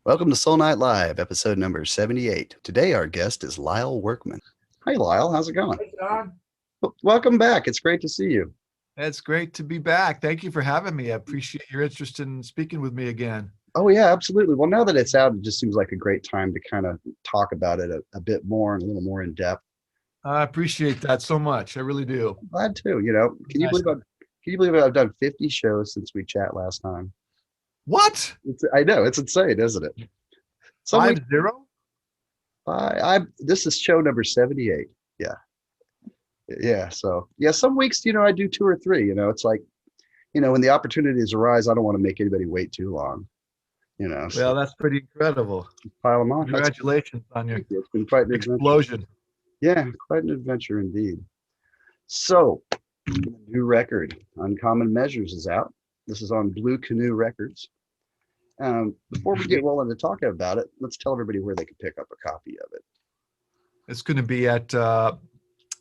Welcome to Soul Night Live, episode number 78. Today, our guest is Lyle Workman. Hi, Lyle. How's it going? Hey, John. Welcome back. It's great to see you. It's great to be back. Thank you for having me. I appreciate your interest in speaking with me again. Oh, yeah, absolutely. Well, now that it's out, it just seems like a great time to kind of talk about it a bit more and a little more in depth. I appreciate that so much. I really do. I'm glad to. Can you believe I've done 50 shows since we chat last time? What? I know, it's insane, isn't it? 50? This is show number 78. Yeah. So some weeks, I do 2 or 3. It's like, when the opportunities arise, I don't want to make anybody wait too long. Well, that's pretty incredible. Pile them on. Congratulations on your It's been quite an explosion. Yeah, quite an adventure indeed. So, new record, Uncommon Measures, is out. This is on Blue Canoe Records. Before we get rolling to talk about it, let's tell everybody where they can pick up a copy of it. It's going to be at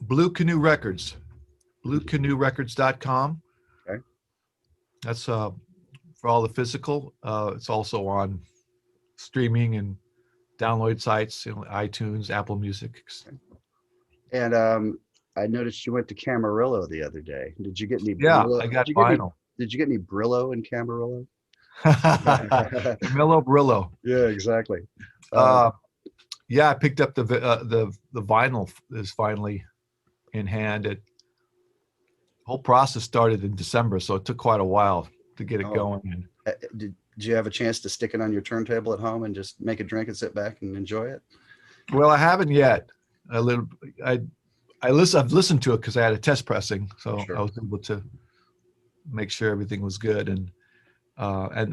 Blue Canoe Records, bluecanoerecords.com. Okay. That's for all the physical. It's also on streaming and download sites, iTunes, Apple Music. Okay. And I noticed you went to Camarillo the other day. Did you get any? Yeah, Brillo? I got vinyl. Did you get any Brillo in Camarillo? Camillo Brillo. Yeah, exactly. Yeah, I picked up the vinyl is finally in hand. The whole process started in December, so it took quite a while to get it going. Did you have a chance to stick it on your turntable at home and just make a drink and sit back and enjoy it? Well, I haven't yet. I've listened to it because I had a test pressing, so sure. I was able to make sure everything was good, and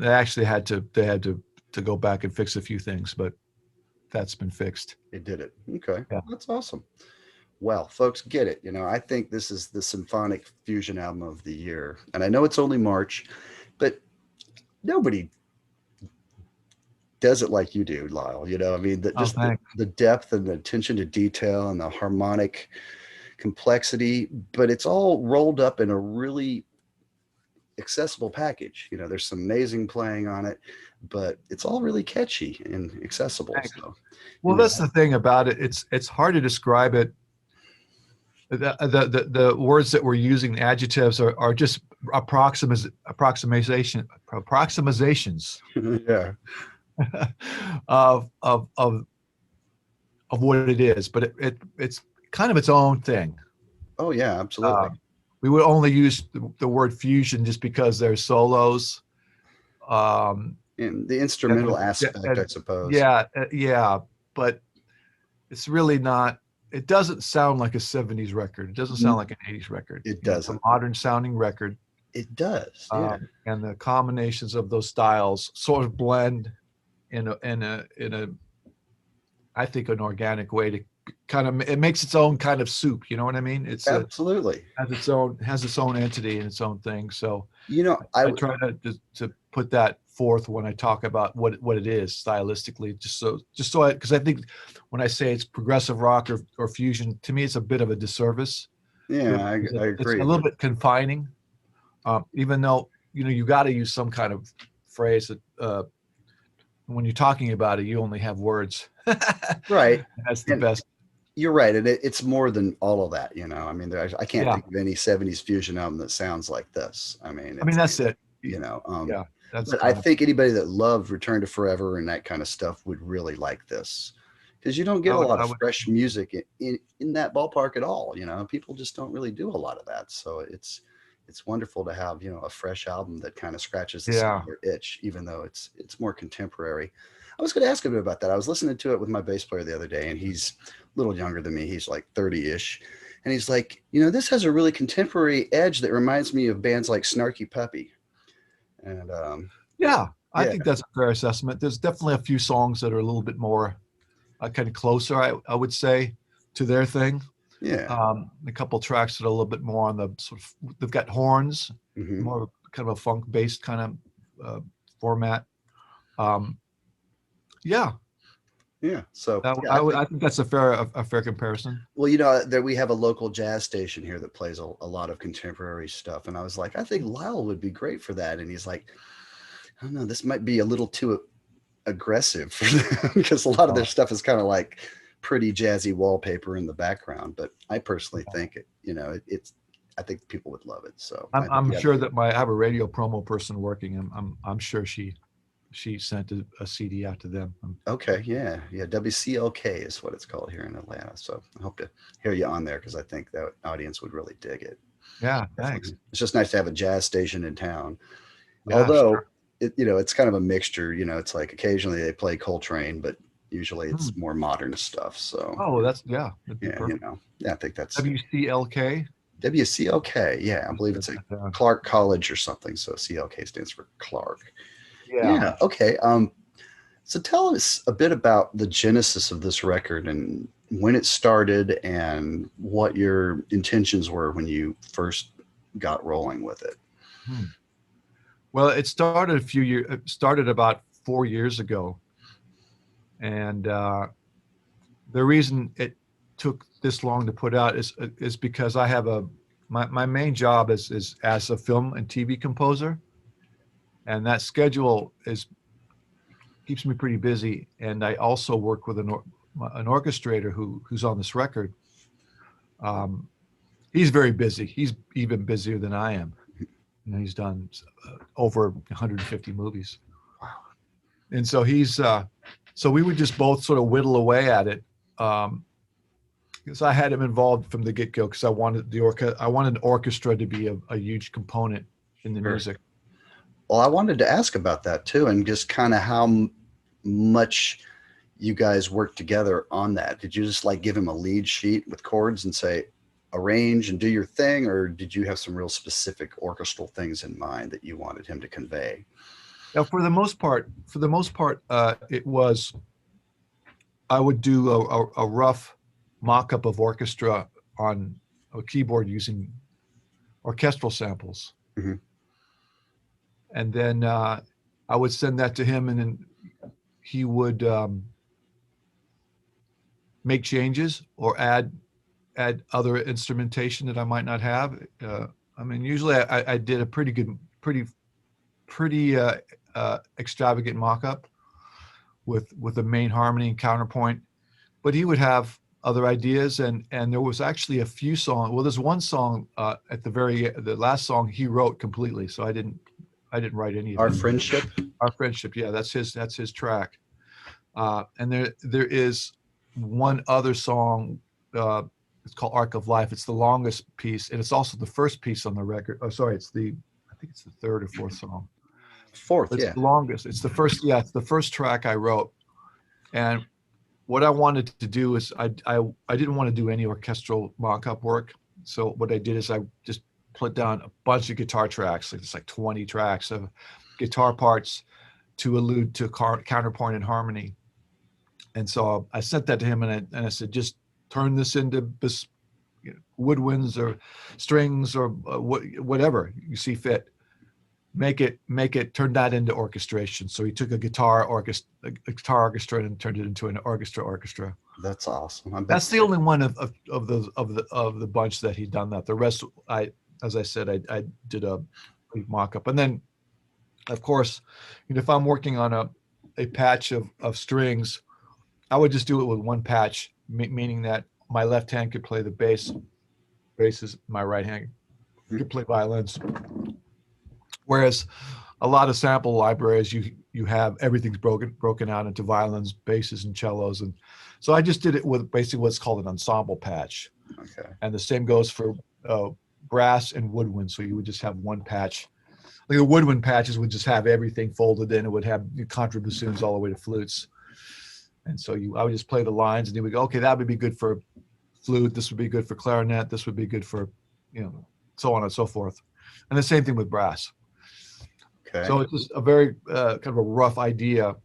they actually had to go back and fix a few things, but that's been fixed. It did it. Okay. Yeah. That's awesome. Well, folks, get it. I think this is the symphonic fusion album of the year, and I know it's only March, but nobody does it like you do, Lyle. The depth and the attention to detail and the harmonic complexity, but it's all rolled up in a really accessible package. There's some amazing playing on it, but it's all really catchy and accessible. So, that's the thing about it. It's hard to describe it. The words that we're using, adjectives, are just approximations. Yeah. of what it is, but it's kind of its own thing. Oh yeah, absolutely. We would only use the word fusion just because there's solos. In the instrumental aspect, I suppose. Yeah, but it's really not. It doesn't sound like a 70s record. It doesn't sound like an 80s record. It doesn't. It's a modern sounding record. It does. Yeah. And the combinations of those styles sort of blend in a I think an organic way to kind of, it makes its own kind of soup. You know what I mean? It's absolutely has its own entity and its own thing. So I try to put that forth when I talk about what it is stylistically, because I think when I say it's progressive rock or fusion, to me it's a bit of a disservice. Yeah, I agree. It's a little bit confining, even though you got to use some kind of phrase that when you're talking about it, you only have words. Right. That's the best. You're right, and it's more than all of that. I can't think of any 70s fusion album that sounds like this. That's it. Yeah. But I think anybody that loved Return to Forever and that kind of stuff would really like this, because you don't get a lot of fresh music in that ballpark at all. People just don't really do a lot of that. So it's wonderful to have a fresh album that kind of scratches the similar itch, even though it's more contemporary. I was going to ask him about that. I was listening to it with my bass player the other day, and he's a little younger than me. He's like 30-ish. And he's like, this has a really contemporary edge that reminds me of bands like Snarky Puppy. And I think that's a fair assessment. There's definitely a few songs that are a little bit more kind of closer, I would say, to their thing. Yeah. A couple tracks that are a little bit more on the sort of, they've got horns, more of kind of a funk-based kind of format. Yeah. So I think that's a fair comparison. Well, that we have a local jazz station here that plays a lot of contemporary stuff, and I was like, I think Lyle would be great for that. And he's like, I don't know, this might be a little too aggressive for them because a lot of their stuff is kind of like pretty jazzy wallpaper in the background. But I personally think I think people would love it. So I'm sure that I have a radio promo person working. I'm sure she sent a CD out to them. Okay, yeah. WCLK is what it's called here in Atlanta. So I hope to hear you on there because I think that audience would really dig it. Yeah, Definitely. thanks. It's just nice to have a jazz station in town. Yeah, Although sure. it's kind of a mixture. It's like occasionally they play Coltrane, but usually it's more modern stuff. So yeah, I think that's WCLK. WCLK. Yeah, I believe it's a Clark College or something. So CLK stands for Clark. Yeah. Okay. So tell us a bit about the genesis of this record and when it started and what your intentions were when you first got rolling with it. Well, it started about 4 years ago. And the reason it took this long to put out is because I have my main job is as a film and TV composer. And that schedule keeps me pretty busy. And I also work with an orchestrator who's on this record. He's very busy. He's even busier than I am. He's done over 150 movies. Wow. And so so we would just both sort of whittle away at it. Because I had him involved from the get-go because I wanted an orchestra to be a huge component in the music. Well, I wanted to ask about that too, and just kind of how much you guys worked together on that. Did you just like give him a lead sheet with chords and say, arrange and do your thing, or did you have some real specific orchestral things in mind that you wanted him to convey? Now, for the most part, it was, I would do a rough mock-up of orchestra on a keyboard using orchestral samples. Mm-hmm. And then I would send that to him, and then he would make changes or add other instrumentation that I might not have. I mean, usually I did a pretty extravagant mock-up with a main harmony and counterpoint, but he would have other ideas, and there was actually a few songs. Well, there's one song at the last song he wrote completely, so I didn't write any of it. Our Friendship, yeah, that's his track. And there is one other song. It's called Arc of Life. It's the longest piece, and it's also the first piece on the record. Oh, sorry, I think it's the third or fourth song. Fourth, it's the longest. It's the first. Yeah, it's the first track I wrote. And what I wanted to do is I didn't want to do any orchestral mock-up work. So what I did is I just put down a bunch of guitar tracks. It's like 20 tracks of guitar parts to allude to counterpoint and harmony. And so I sent that to him, and I said, just turn this into woodwinds or strings or whatever you see fit. Make it turn that into orchestration. So he took a guitar orchestra and turned it into an orchestra. That's awesome. That's the only one of the bunch that he'd done that. The rest, as I said, I did a mock-up. And then, of course, if I'm working on a patch of strings, I would just do it with one patch, meaning that my left hand could play the bass is my right hand could play violins. Whereas a lot of sample libraries, you have everything's broken out into violins, basses, and cellos, and so I just did it with basically what's called an ensemble patch. Okay. And the same goes for brass and woodwind. So you would just have one patch. Like the woodwind patches would just have everything folded in. It would have contrabassoons all the way to flutes. And so I would just play the lines, and he would go, okay, that would be good for flute. This would be good for clarinet. This would be good for, so on and so forth. And the same thing with brass. Okay. So it's just a very kind of a rough idea,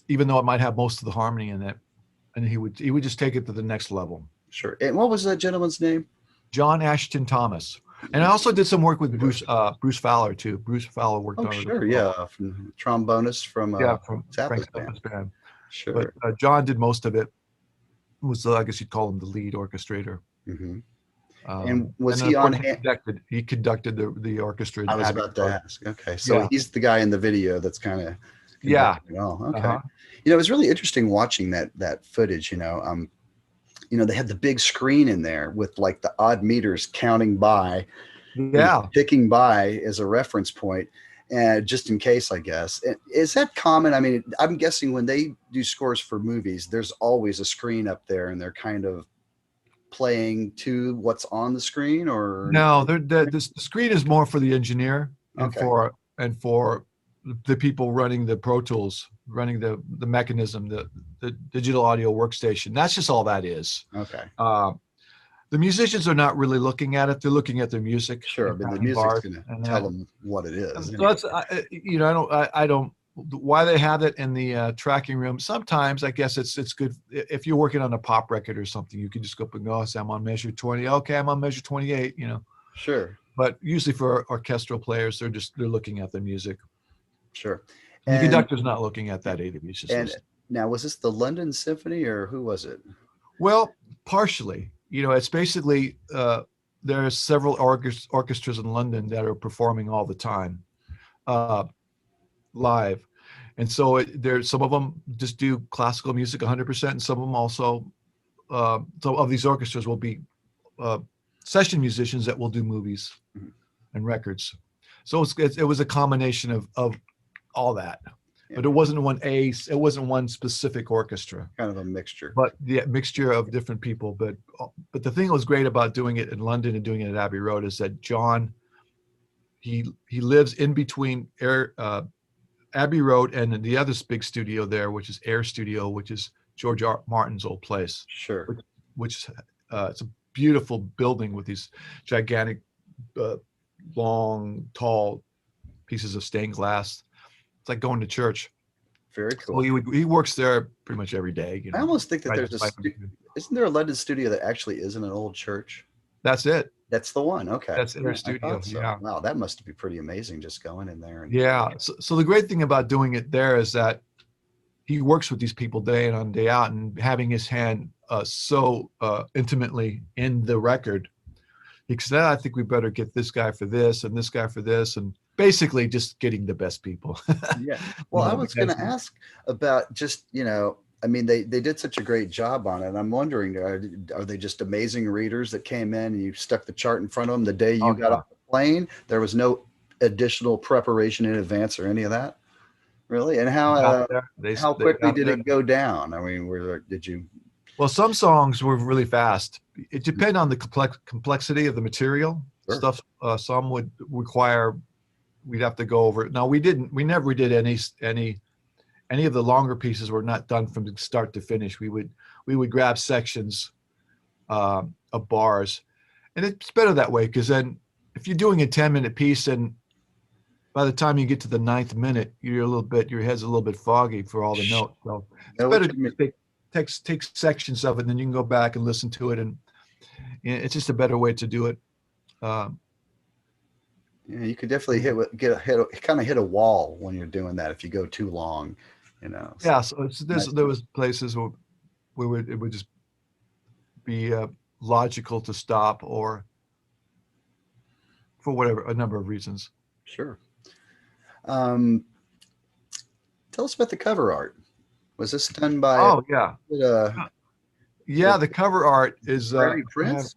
even though it might have most of the harmony in it. And he would just take it to the next level. Sure. And what was that gentleman's name? John Ashton Thomas. And I also did some work with Bruce Fowler too. Bruce Fowler worked on it. Sure, yeah, from trombonist from Frank's band. Sure. But John did most of it. Was I guess you'd call him the lead orchestrator. Mm-hmm. And was he on hand? He conducted the orchestra. I was about to ask. Okay, so he's the guy in the video that's kind of Yeah. Well, okay. It was really interesting watching that footage. They had the big screen in there with like the odd meters counting by, ticking by as a reference point, and just in case, I guess. Is that common? I mean, I'm guessing when they do scores for movies, there's always a screen up there, and they're kind of playing to what's on the screen, or no? The screen is more for the engineer and for the people running the Pro Tools, running the mechanism, the digital audio workstation. That's just all that is. Okay. The musicians are not really looking at it. They're looking at their music. Sure, but the music's going to tell them what it is. So that's, I don't, why they have it in the tracking room. Sometimes I guess it's good. If you're working on a pop record or something, you can just go up and go, I'm on measure 20. Okay, I'm on measure 28, Sure. But usually for orchestral players, they're looking at the music. Sure. And the conductor's not looking at that either. He's just now, was this the London Symphony or who was it? Well, partially. It's basically there are several orchestras in London that are performing all the time live. And so there's some of them just do classical music 100%, and some of them also, some of these orchestras will be session musicians that will do movies and records. So it was a combination of all that. But it wasn't one specific orchestra. Kind of a mixture. But mixture of different people. But the thing that was great about doing it in London and doing it at Abbey Road is that John, he lives in between Abbey Road and the other big studio there, which is Air Studio, which is George Martin's old place. Sure. Which it's a beautiful building with these gigantic, long, tall pieces of stained glass. It's like going to church. Very cool. So he works there pretty much every day. I almost think that isn't there a London studio that actually is in an old church? That's it. That's the one. Okay. That's their studio. So. Yeah. Wow, that must be pretty amazing just going in there. So the great thing about doing it there is that he works with these people day in and day out, and having his hand so intimately in the record. He said, I think we better get this guy for this and this guy for this, and basically just getting the best people. Yeah. Well, I was going to ask about just, I mean, they did such a great job on it. I'm wondering, are they just amazing readers that came in and you stuck the chart in front of them the day you got off the plane? There was no additional preparation in advance or any of that? Really? And how quickly did it go down? I mean, did you? Well, some songs were really fast. It depended on the complexity of the material. Sure. Stuff. Some would require. We'd have to go over it. No, we never did any of the longer pieces were not done from start to finish. We would grab sections of bars, and it's better that way, because then if you're doing a 10-minute piece, and by the time you get to the 9th minute, your head's a little bit foggy for all the notes. So it's better to take sections of it, and then you can go back and listen to it, and it's just a better way to do it. Yeah, you could definitely hit a wall when you're doing that if you go too long, So. Yeah, so there was places where it would just be logical to stop, or for a number of reasons. Sure. Tell us about the cover art. Was this done by? Oh yeah. The cover art is. Prince?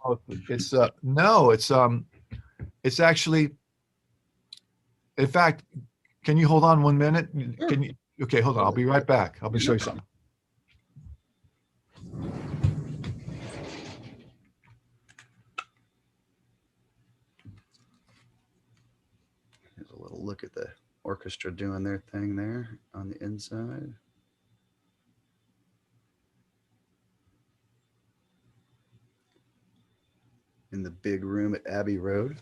It's no, it's actually. In fact, can you hold on 1 minute? Sure. Can you? Okay, hold on. I'll be right back. I'll show you something. Here's a little look at the orchestra doing their thing there on the inside. In the big room at Abbey Road.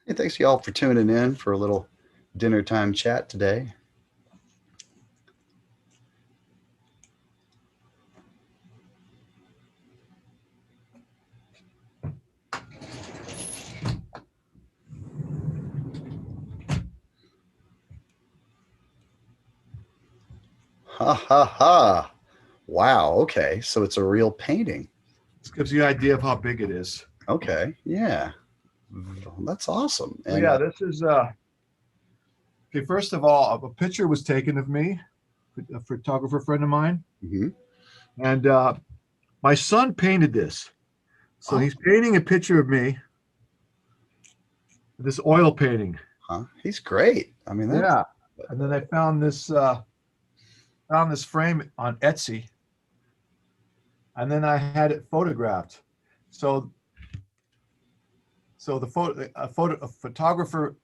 Hey, thanks y'all for tuning in for a little dinner time chat today. Ha ha ha. Wow. Okay. So it's a real painting. This gives you an idea of how big it is. Okay. Yeah. That's awesome. And yeah, this is okay. First of all, a picture was taken of me, a photographer friend of mine, and my son painted this. So he's painting a picture of me. This oil painting. He's great. I mean, yeah. And then I found this frame on Etsy, and then I had it photographed. So a photographer.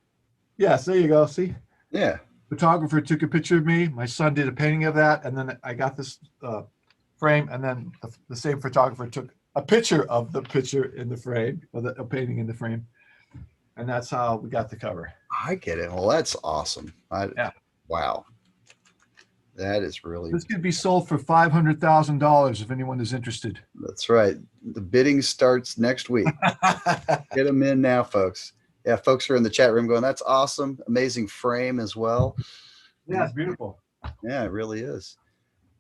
Yes, there you go. See? Yeah. Photographer took a picture of me. My son did a painting of that, and then I got this frame, and then the same photographer took a picture of the picture in the frame, or a painting in the frame, and that's how we got the cover. I get it. Well, that's awesome. Yeah. Wow. That is really. This could be sold for $500,000 if anyone is interested. That's right. The bidding starts next week. Get them in now, folks. Yeah, folks are in the chat room going, "That's awesome! Amazing frame as well." Yeah, it's beautiful. Yeah, it really is.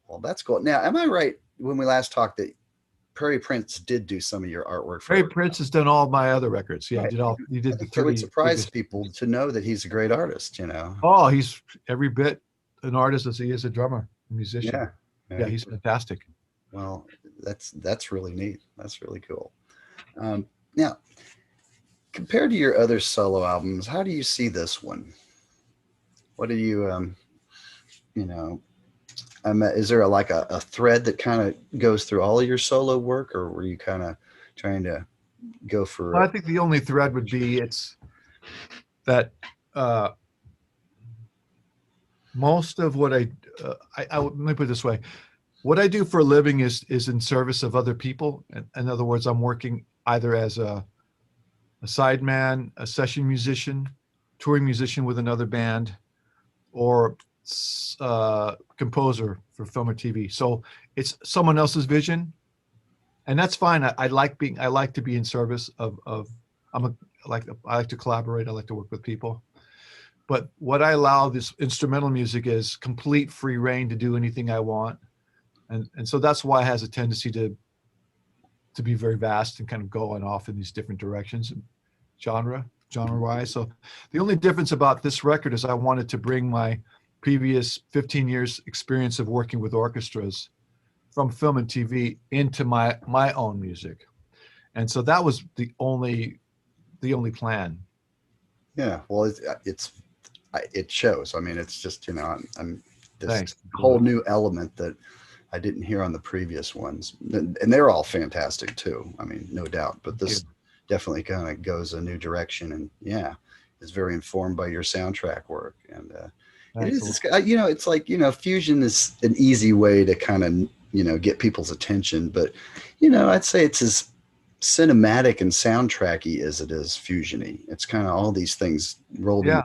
Well, that's cool. Now, am I right when we last talked that Prairie Prince did do some of your artwork? Prairie Prince has done all my other records. Yeah, right. He did. It would surprise people to know that he's a great artist. You know. Oh, he's every bit an artist as he is a drummer, a musician. Yeah, he's fantastic. Well, that's really neat. That's really cool. Now, compared to your other solo albums, how do you see this one? What do you, is there a thread that kind of goes through all of your solo work, or were you kind of trying to go for? Well, I think the only thread would be it's that most of what I let me put it this way. What I do for a living is in service of other people. In other words, I'm working either as a sideman, a session musician, touring musician with another band, or composer for film or TV. So it's someone else's vision, and that's fine. I like to be in service of. I like to collaborate. I like to work with people. But what I allow this instrumental music is complete free reign to do anything I want, and so that's why it has a tendency to be very vast and kind of go on off in these different directions, genre-wise. So the only difference about this record is I wanted to bring my previous 15 years experience of working with orchestras from film and TV into my own music, and so that was the only plan. Yeah, well, it shows. I mean, it's just, I'm this Thanks. whole new element that I didn't hear on the previous ones, and they're all fantastic too. I mean, no doubt, but this definitely kind of goes a new direction, and is very informed by your soundtrack work. And it is, it's like, fusion is an easy way to kind of, get people's attention, but, I'd say it's as cinematic and soundtracky as it is fusiony. It's kind of all these things rolled in.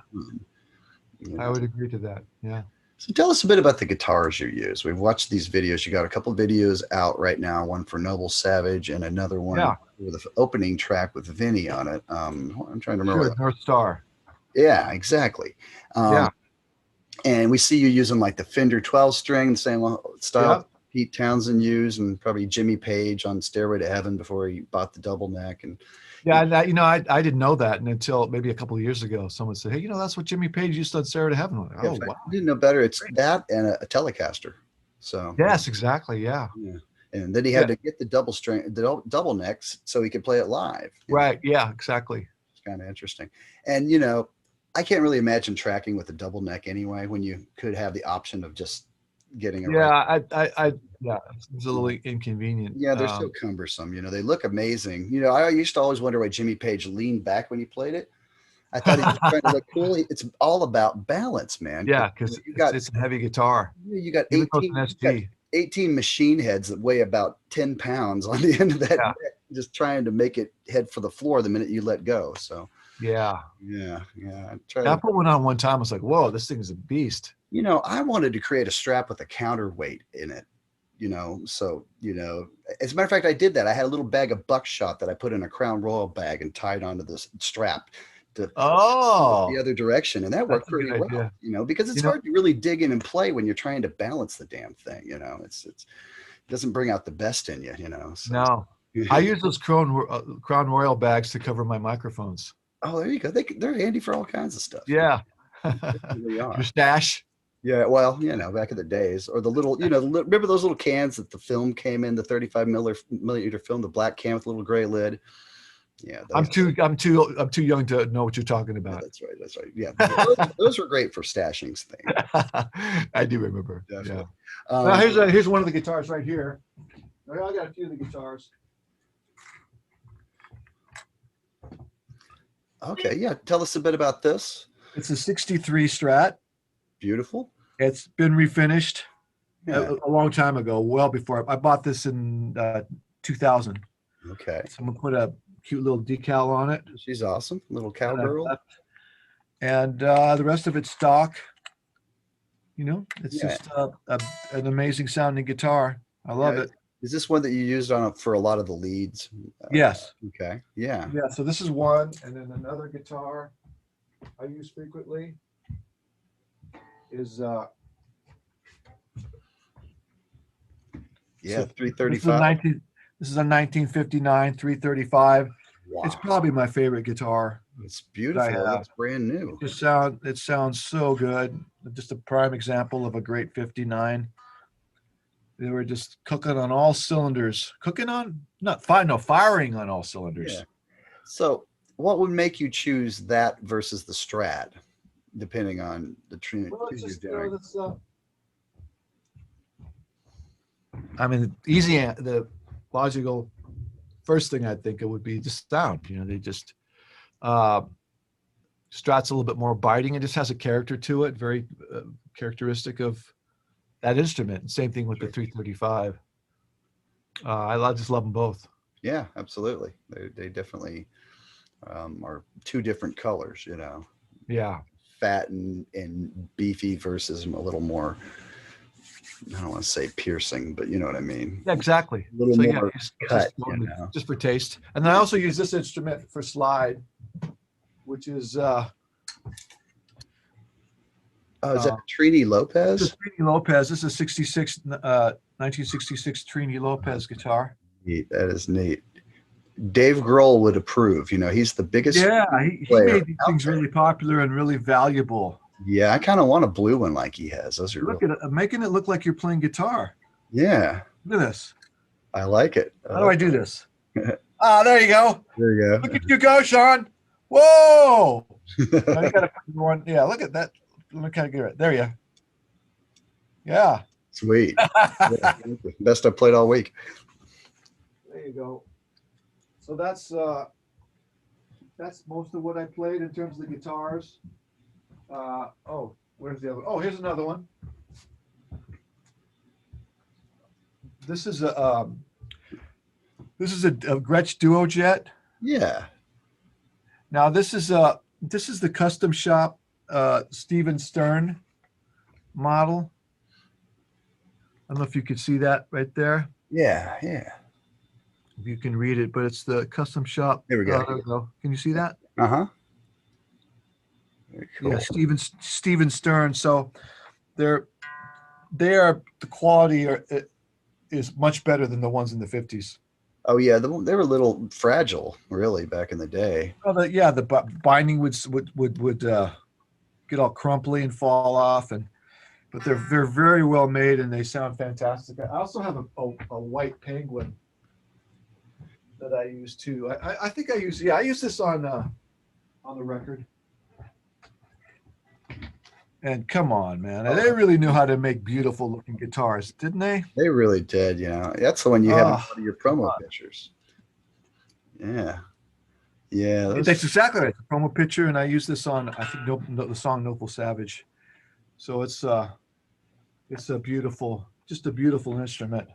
I would agree to that. Yeah. So tell us a bit about the guitars you use. We've watched these videos. You got a couple of videos out right now, one for Noble Savage and another one with the opening track with Vinny on it. I'm trying to remember. Sure, North Star. Yeah, exactly. And we see you using like the Fender 12 string, the same style Pete Townsend used, and probably Jimmy Page on Stairway to Heaven before he bought the double neck. And I didn't know that until maybe a couple of years ago. Someone said, "Hey, that's what Jimmy Page used on Stairway to Heaven." Like, wow! I didn't know better. It's that and a Telecaster. So yes, exactly. Yeah. And then he had to get the double string, the double necks, so he could play it live. Right. Yeah. Exactly. It's kind of interesting. And I can't really imagine tracking with a double neck anyway, when you could have the option of just getting a it's a little inconvenient. Yeah, they're so cumbersome. They look amazing. I used to always wonder why Jimmy Page leaned back when he played it. I thought he was trying to look cool. It's all about balance, man. Yeah, because it's a heavy guitar. You got 18 machine heads that weigh about 10 pounds on the end of that neck, just trying to make it head for the floor the minute you let go. So yeah. I put one on one time. I was like, whoa, this thing is a beast. I wanted to create a strap with a counterweight in it, so, as a matter of fact, I did that. I had a little bag of buckshot that I put in a Crown Royal bag and tied onto this strap to the other direction. And that worked pretty well, because it's hard to really dig in and play when you're trying to balance the damn thing. It doesn't bring out the best in you, So. No. I use those Crown Royal bags to cover my microphones. Oh, there you go. They're handy for all kinds of stuff. Yeah. They are. Your stash. Yeah, well, back in the days, or the little, remember those little cans that the film came in, the 35 millimeter film, the black can with a little gray lid. Yeah, I'm too young to know what you're talking about. Yeah, that's right. Yeah, those were great for stashing things. I do remember. Definitely. Yeah. Now here's one of the guitars right here. I got a few of the guitars. Okay, yeah. Tell us a bit about this. It's a 63 Strat. Beautiful. It's been refinished a long time ago, well before. I bought this in 2000. Okay. Someone put a cute little decal on it. She's awesome. Little cowgirl. And the rest of it's stock. It's just an amazing sounding guitar. I love it. Is this one that you used for a lot of the leads? Yes. Okay. Yeah. Yeah. So this is one, and then another guitar I use frequently is 335. This is a 1959 335. Wow. It's probably my favorite guitar. It's beautiful. It's brand new. It sounds so good. Just a prime example of a great 59. They were just cooking on all cylinders. Firing on all cylinders. Yeah. So what would make you choose that versus the Strat, depending on the tune you're doing? The logical first thing I think it would be the sound. They just Strat's a little bit more biting. It just has a character to it, very characteristic of that instrument. Same thing with the 335. I just love them both. Yeah, absolutely. They definitely are two different colors, Yeah. Fat and beefy versus a little more, I don't want to say piercing, but you know what I mean. Yeah, exactly. A little more cut, just for taste. And then I also use this instrument for slide, which is is that Trini Lopez? This is Trini Lopez. This is 1966 Trini Lopez guitar. Neat. That is neat. Dave Grohl would approve. He's the biggest. Yeah, he made these things really popular and really valuable. Yeah, I kind of want a blue one like he has. Those are making it look like you're playing guitar. Yeah. Look at this. I like it. How do I do this? There you go. There you go. Look at you go, Sean. Whoa. Now you gotta put one. Yeah, look at that. Let me kind of get it. There you go. Yeah. Sweet. Yeah, best I played all week. There you go. So that's most of what I played in terms of the guitars. Where's the other? Oh, here's another one. This is a Gretsch Duo Jet. Yeah. Now this is the custom shop Steven Stern model. I don't know if you could see that right there. Yeah. If you can read it, but it's the custom shop. There we go. There we go. Can you see that? Uh-huh. Very cool. Yeah, Steven Stern. So they are the quality is much better than the ones in the 50s. Oh yeah, they were a little fragile, really, back in the day. Well, the binding would get all crumply and fall off, but they're very well made and they sound fantastic. I also have a white Penguin that I use too. I think I use this on the record. And come on, man, they really knew how to make beautiful looking guitars, didn't they? They really did. That's the one you have in one of your promo pictures. Yeah. That's exactly right. The promo picture, and I use this on I think the song "Noble Savage." So it's a beautiful instrument.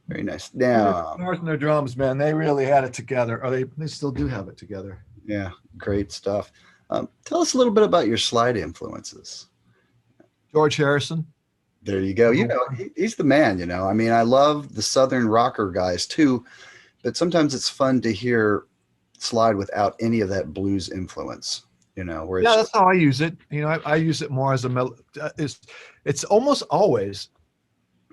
Very nice. Now, guitars and their drums, man, they really had it together. Or they still do have it together. Yeah, great stuff. Tell us a little bit about your slide influences. George Harrison. There you go. He's the man. I mean, I love the Southern rocker guys too, but sometimes it's fun to hear slide without any of that blues influence. Where that's how I use it. I use it more as a it's almost always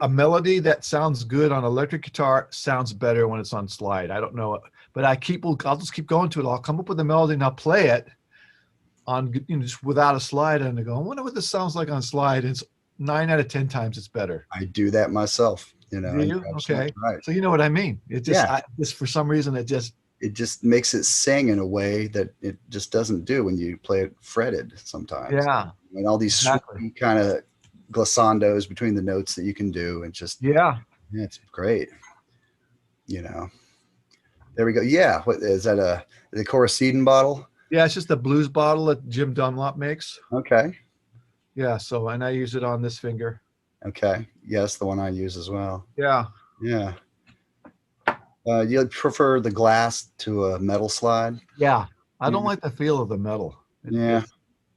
a melody that sounds good on electric guitar sounds better when it's on slide. I don't know, but I'll just keep going to it. I'll come up with a melody and I'll play it on, just without a slide, and I go, I wonder what this sounds like on slide. It's 9 out of 10 times it's better. I do that myself. Do you? Okay. Right. So you know what I mean? It just, just for some reason, it just makes it sing in a way that it just doesn't do when you play it fretted sometimes. Yeah. And all these kind of glissandos between the notes that you can do, and just it's great. There we go. Yeah. What is that? The Coracidin bottle? Yeah, it's just a blues bottle that Jim Dunlop makes. Okay. Yeah. So, and I use it on this finger. Okay. Yes, the one I use as well. Yeah. Yeah. You prefer the glass to a metal slide? Yeah. I don't like the feel of the metal. It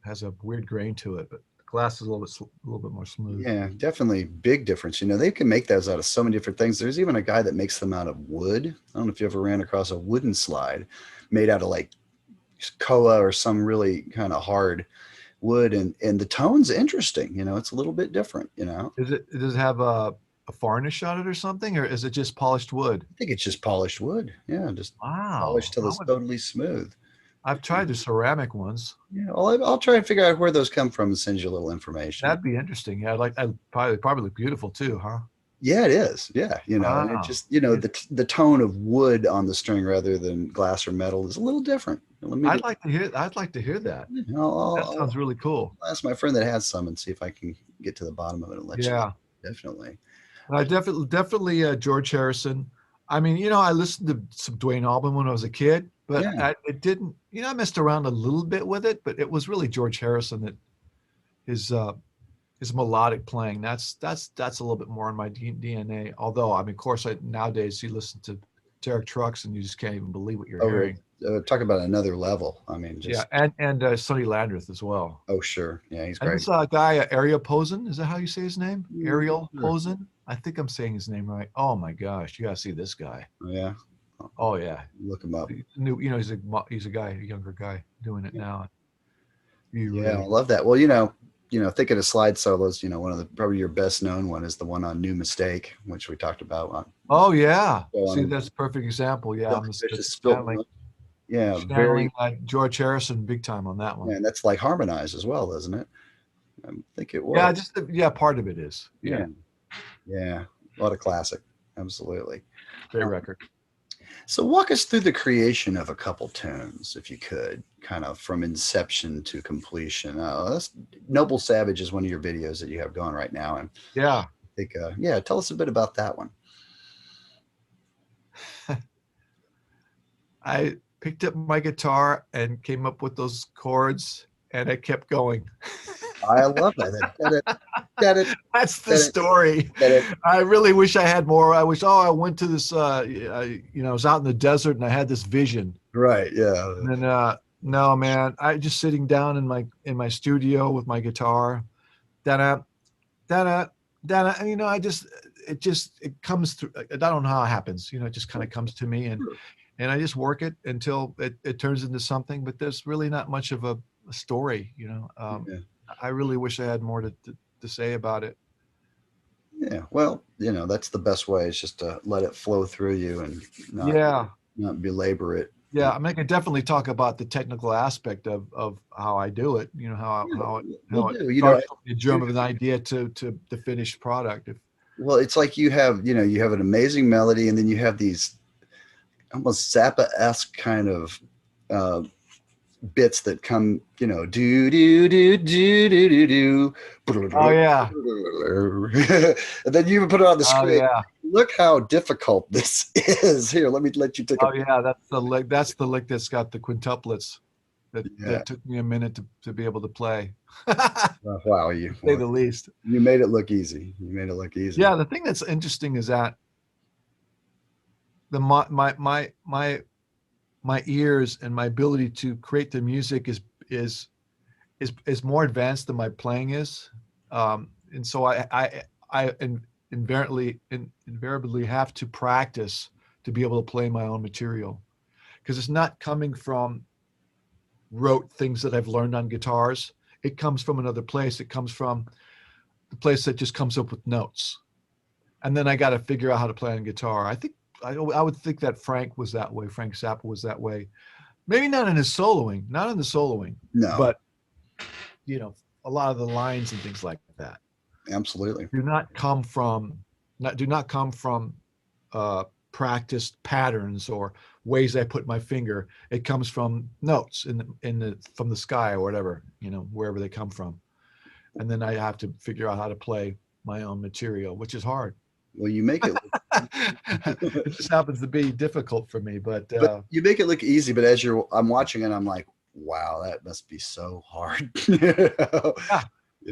has a weird grain to it, but the glass is a little bit more smooth. Yeah, definitely big difference. They can make those out of so many different things. There's even a guy that makes them out of wood. I don't know if you ever ran across a wooden slide made out of like koa or some really kind of hard wood, and the tone's interesting. It's a little bit different. Does it have a varnish on it or something, or is it just polished wood? I think it's just polished wood. Yeah, just polished till it's totally smooth. I've tried the ceramic ones. Yeah, I'll try and figure out where those come from and send you a little information. That'd be interesting. Yeah, I'd probably look beautiful too, huh? Yeah, it is. Yeah, and it just the tone of wood on the string rather than glass or metal is a little different. I'd like to hear that. That sounds really cool. I'll ask my friend that has some and see if I can get to the bottom of it and let you know. Definitely. I definitely George Harrison. I mean, I listened to some Duane Allman when I was a kid, but it didn't. I messed around a little bit with it, but it was really George Harrison that his melodic playing. That's a little bit more in my DNA. Although, I mean, of course, nowadays you listen to Derek Trucks and you just can't even believe what you're hearing. Talk about another level. I mean, and Sonny Landreth as well. Oh, sure. Yeah, he's great. And this guy, Ariel Posen. Is that how you say his name? Ariel Posen. I think I'm saying his name right. Oh my gosh, you gotta see this guy. Yeah. Oh yeah. Look him up. He's a younger guy doing it now. I love that. Well, thinking of slide solos, one of the probably your best known one is the one on New Mistake, which we talked about. Oh yeah. See, that's a perfect example. Yeah. Very George Harrison, big time on that one. Yeah, and that's like harmonized as well, isn't it? I think it was. Yeah, part of it is. Yeah. Yeah, a lot of classic. Absolutely. Great record. So walk us through the creation of a couple tunes, if you could, kind of from inception to completion. Noble Savage is one of your videos that you have going right now. And I think, tell us a bit about that one. I picked up my guitar and came up with those chords, and I kept going. I love that. That's the story. I really wish I had more. I wish, I went to this, I was out in the desert and I had this vision. Right. Yeah. And no, man, I just sitting down in my studio with my guitar, it comes through. I don't know how it happens. It just kind of comes to me, and I just work it until it turns into something, but there's really not much of a story, I really wish I had more to say about it. Yeah. Well, that's the best way, is just to let it flow through you and not belabor it. Yeah. I mean, I can definitely talk about the technical aspect of how I do it, how it starts from the germ of an idea to the finished product. Well, it's like you have an amazing melody, and then you have these almost Zappa-esque kind of bits that come, do do do do do do do. Oh yeah. And then you even put it on the screen. Oh, yeah. Look how difficult this is. Here, let you take. Oh yeah, that's the lick. That's the lick that's got the quintuplets. That took me a minute to be able to play. Wow, to say the least. You made it look easy. Yeah, the thing that's interesting is that my ears and my ability to create the music is more advanced than my playing is, and so I invariably have to practice to be able to play my own material, because it's not coming from rote things that I've learned on guitars. It comes from another place. It comes from the place that just comes up with notes. and then I got to figure out how to play on guitar. I think I would think that Frank was that way. Frank Zappa was that way. Maybe not in his soloing, not in the soloing, No, but you know, a lot of the lines and things like that absolutely. do not come from practiced patterns or ways I put my finger. It comes from notes from the sky or whatever, you know, wherever they come from. And then I have to figure out how to play my own material, which is hard. Well, you make it. It just happens to be difficult for me, but you make it look easy. But as I'm watching it, I'm like, wow, that must be so hard. Yeah,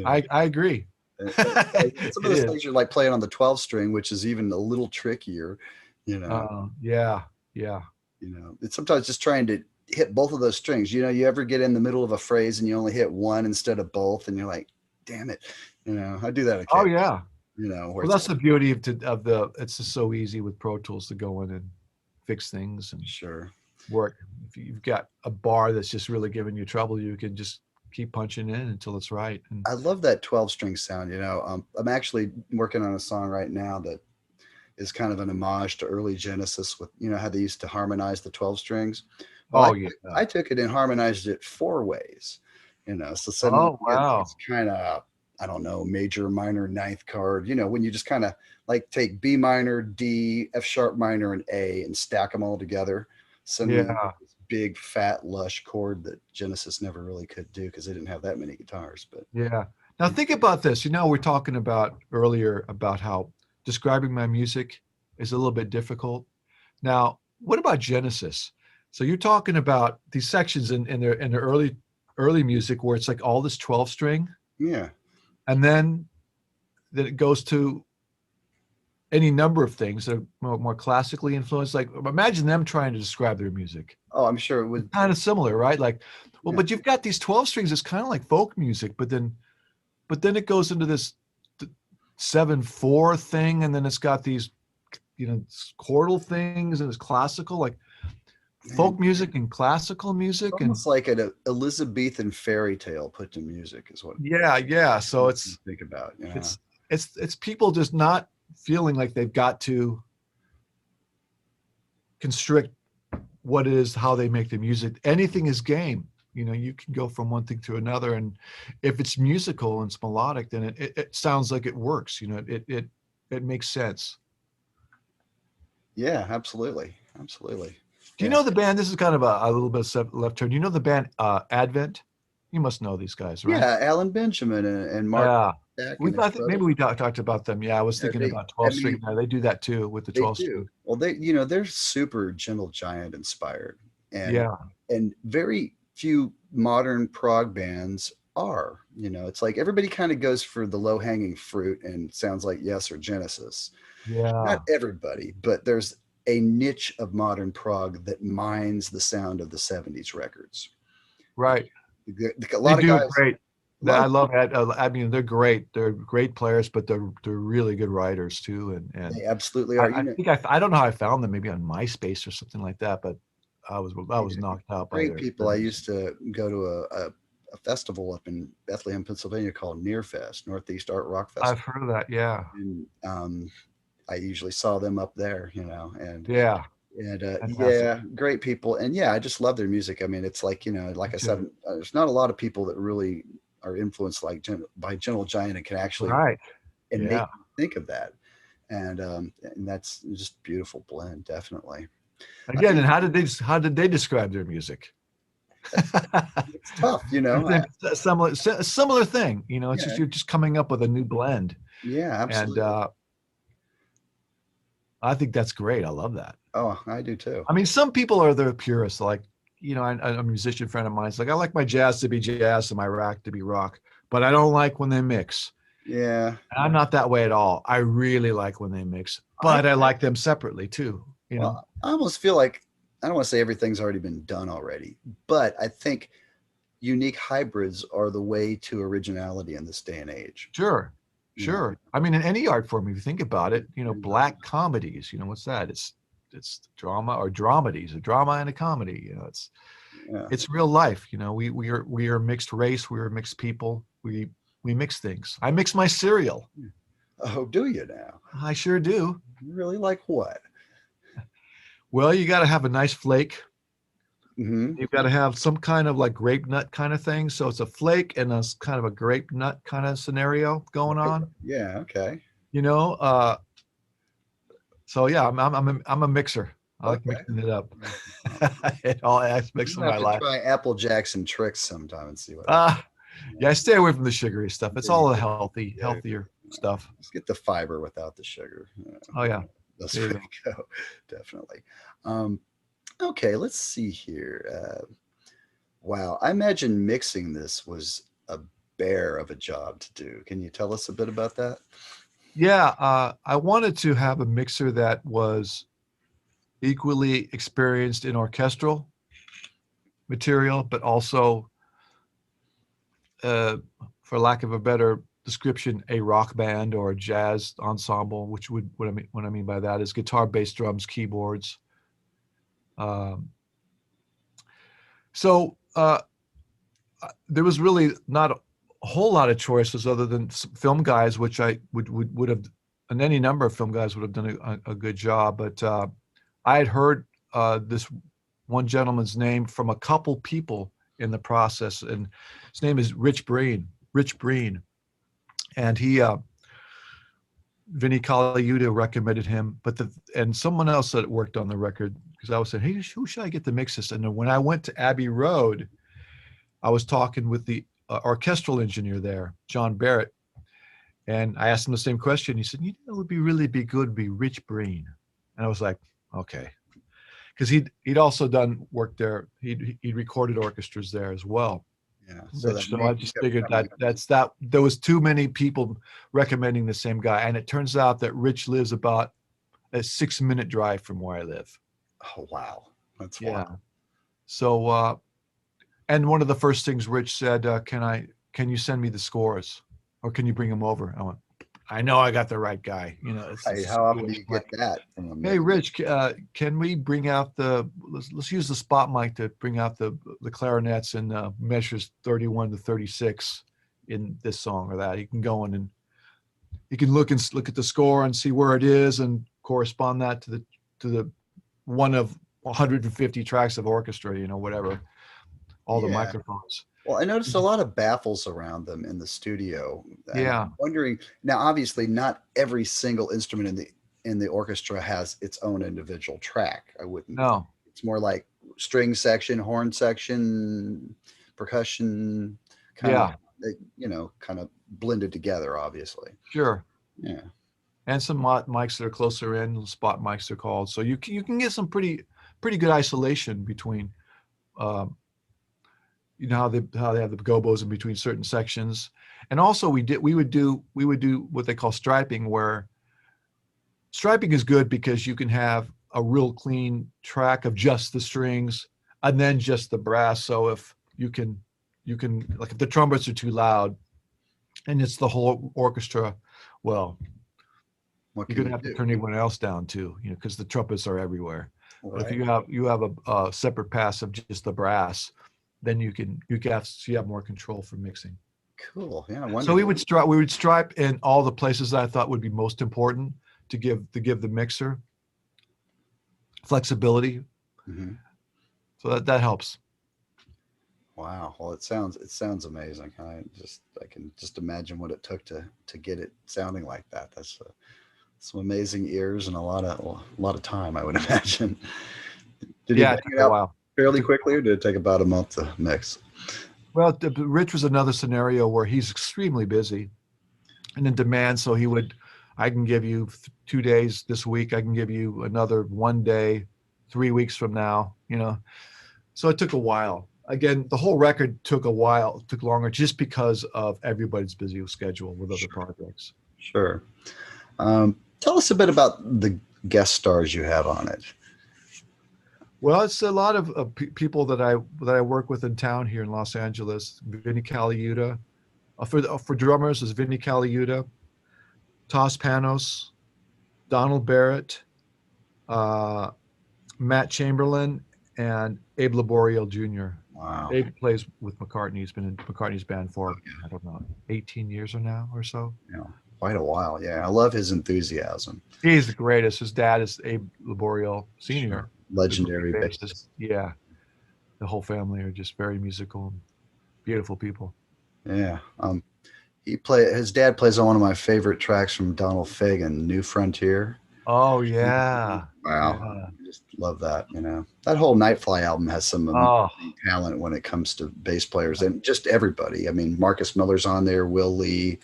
I agree. Some of those things you're like playing on the 12 string, which is even a little trickier, you know. Yeah. You know, it's sometimes just trying to hit both of those strings. You know, you ever get in the middle of a phrase and you only hit one instead of both, and you're like, damn it. You know, I do that occasionally. Oh yeah. You know, well, that's the beauty of the. It's just so easy with Pro Tools to go in and fix things and work. If you've got a bar that's just really giving you trouble, you can just keep punching in until it's right. And I love that 12-string sound. You know, I'm actually working on a song right now that is kind of an homage to early Genesis with, you know, how they used to harmonize the 12 strings. Well, I took it and harmonized it 4 ways, you know, so suddenly it's kind of, I don't know, major, minor, ninth chord, you know, when you just kind of like take B minor, D, F sharp minor, and A and stack them all together. Suddenly this big, fat, lush chord that Genesis never really could do because they didn't have that many guitars. But now think about this. You know, we're talking about earlier about how describing my music is a little bit difficult. Now, what about Genesis? So you're talking about these sections in the early music where it's like all this 12 string. Yeah. And then it goes to any number of things that are more classically influenced. Like imagine them trying to describe their music. Oh, I'm sure it would. Kind of similar, right? Like, well, but you've got these 12 strings. It's kind of like folk music, but then it goes into this 7/4 thing, and then it's got these, you know, chordal things, and it's classical, like folk music and classical music, it's almost like an Elizabethan fairy tale put to music is what. Yeah. So it's think about. You know? It's people just not feeling like they've got to constrict what it is, how they make the music. Anything is game. You know, you can go from one thing to another, and if it's musical and it's melodic, then it sounds like it works. You know, it makes sense. Yeah, absolutely. Do you know the band? This is kind of a little bit of left turn. You know the band Advent? You must know these guys, right? Yeah, Alan Benjamin and Mark. I think maybe we talked about them. Yeah, I was thinking about 12 string. They do that too with the 12 string. Well, they're super Gentle Giant inspired, and very few modern prog bands are. You know, it's like everybody kind of goes for the low hanging fruit and sounds like Yes or Genesis. Yeah, not everybody, but there's a niche of modern prog that mines the sound of the 70s records. Right. A lot of guys. Great. I love it. I mean, they're great. They're great players, but they're really good writers too. And they absolutely are. I don't know how I found them. Maybe on MySpace or something like that. But I was knocked out by great people. I used to go to a festival up in Bethlehem, Pennsylvania called Nearfest, Northeast Art Rock Festival. I've heard of that. Yeah. And I usually saw them up there, you know, and great people. And I just love their music. I mean, it's like, you know, like I said, there's not a lot of people that really are influenced by Gentle Giant and can actually make you think of that. And that's just beautiful blend, definitely. Again, and how did they describe their music? It's tough, you know. Similar thing, you know. It's just you're just coming up with a new blend. Yeah, absolutely. And I think that's great. I love that. Oh, I do too. I mean, some people are the purists. Like, you know, a musician friend of mine's like, I like my jazz to be jazz and my rock to be rock, but I don't like when they mix. Yeah. And I'm not that way at all. I really like when they mix, but I like them separately too. You know, I almost feel like, I don't want to say everything's already been done already, but I think unique hybrids are the way to originality in this day and age. Sure. I mean, in any art form, if you think about it, you know, black comedies, you know, what's that? It's drama or dramedies, a drama and a comedy. You know, it's real life. You know, we are mixed race. We are mixed people. We mix things. I mix my cereal. Oh, do you now? I sure do. You really like what? Well, you got to have a nice flake. Mm-hmm. You've got to have some kind of like grape nut kind of thing. So it's a flake and a kind of a grape nut kind of scenario going on. Yeah. Okay. You know, so yeah, I'm a mixer. I like Okay. mixing it up in all aspects of We'll my have to life. try Apple Jackson tricks sometime and see what Ah, happens. yeah, I stay away from the sugary stuff. It's Yeah, you all the do. Yeah. healthier stuff. Let's get the fiber without the sugar. Oh yeah, That's there where you to go. go. Definitely. Um, okay, let's see here. Wow, I imagine mixing this was a bear of a job to do. Can you tell us a bit about that? Yeah, I wanted to have a mixer that was equally experienced in orchestral material, but also, uh, for lack of a better description, a rock band or a jazz ensemble. Which would what I mean by that is guitar, bass, drums, keyboards. Um, so there was really not a whole lot of choices other than film guys, which I would have, and any number of film guys would have done a good job. But I had heard this one gentleman's name from a couple people in the process, and his name is Rich Breen. Rich Breen, and he Vinnie Colaiuta recommended him, and someone else that worked on the record, because I was saying, hey, who should I get to mix this? And then when I went to Abbey Road, I was talking with the orchestral engineer there, John Barrett, and I asked him the same question. He said, it would be good would be Rich Breen. And I was like, okay. Because he'd also done work there. He'd recorded orchestras there as well. Yeah. So I just figured that there was too many people recommending the same guy. And it turns out that Rich lives about a 6-minute drive from where I live. Oh, wow. That's yeah. wild. So, and one of the first things Rich said, can you send me the scores, or can you bring them over? I went, I know I got the right guy. Hey, how often do you get that from a Hey, Rich, can we bring out let's use the spot mic to bring out the clarinets and measures 31 to 36 in this song or that. You can go in and you can look at the score and see where it is and correspond that to the one of 150 tracks of orchestra, whatever, all the microphones. Well, I noticed a lot of baffles around them in the studio. Yeah. I'm wondering now, obviously not every single instrument in the orchestra has its own individual track. I wouldn't. No. It's more like string section, horn section, percussion, kind of blended together, obviously. Sure. Yeah. And some mics that are closer in, spot mics they're called. So you can get some pretty good isolation between, how they have the gobos in between certain sections. And also we would do what they call striping, where striping is good because you can have a real clean track of just the strings and then just the brass. So if you can like if the trumpets are too loud and it's the whole orchestra, well, you're going to have to turn everyone else down too, because the trumpets are everywhere. Right. But if you have a separate pass of just the brass, then you have more control for mixing. Cool. Yeah. So we would stripe in all the places that I thought would be most important to give the mixer flexibility. Mm-hmm. So that helps. Wow. Well, it sounds amazing. I can just imagine what it took to get it sounding like that. That's some amazing ears and a lot of time, I would imagine. Did you take it out fairly quickly, or did it take about a month to mix? Well, Rich was another scenario where he's extremely busy and in demand. So I can give you 2 days this week. I can give you another 1 day, 3 weeks from now, So it took a while. Again, the whole record took longer just because of everybody's busy schedule with other projects. Sure. Tell us a bit about the guest stars you have on it. Well, it's a lot of people that I work with in town here in Los Angeles. Vinnie Colaiuta. For drummers is Vinnie Colaiuta, Toss Panos, Donald Barrett, Matt Chamberlain, and Abe Laboriel Jr. Wow. Abe plays with McCartney. He's been in McCartney's band for, I don't know, 18 years or so. Yeah. quite a while. Yeah, I love his enthusiasm. He's the greatest. His dad is Abe Laboriel Sr., Sure. Legendary bassist. Yeah, the whole family are just very musical and beautiful people. Yeah. His dad plays on one of my favorite tracks from Donald Fagen, New Frontier. Oh yeah, Wow. yeah. I just love that, you know. That whole Nightfly album has some Oh, amazing talent when it comes to bass players and just everybody. I mean, Marcus Miller's on there, Will Lee,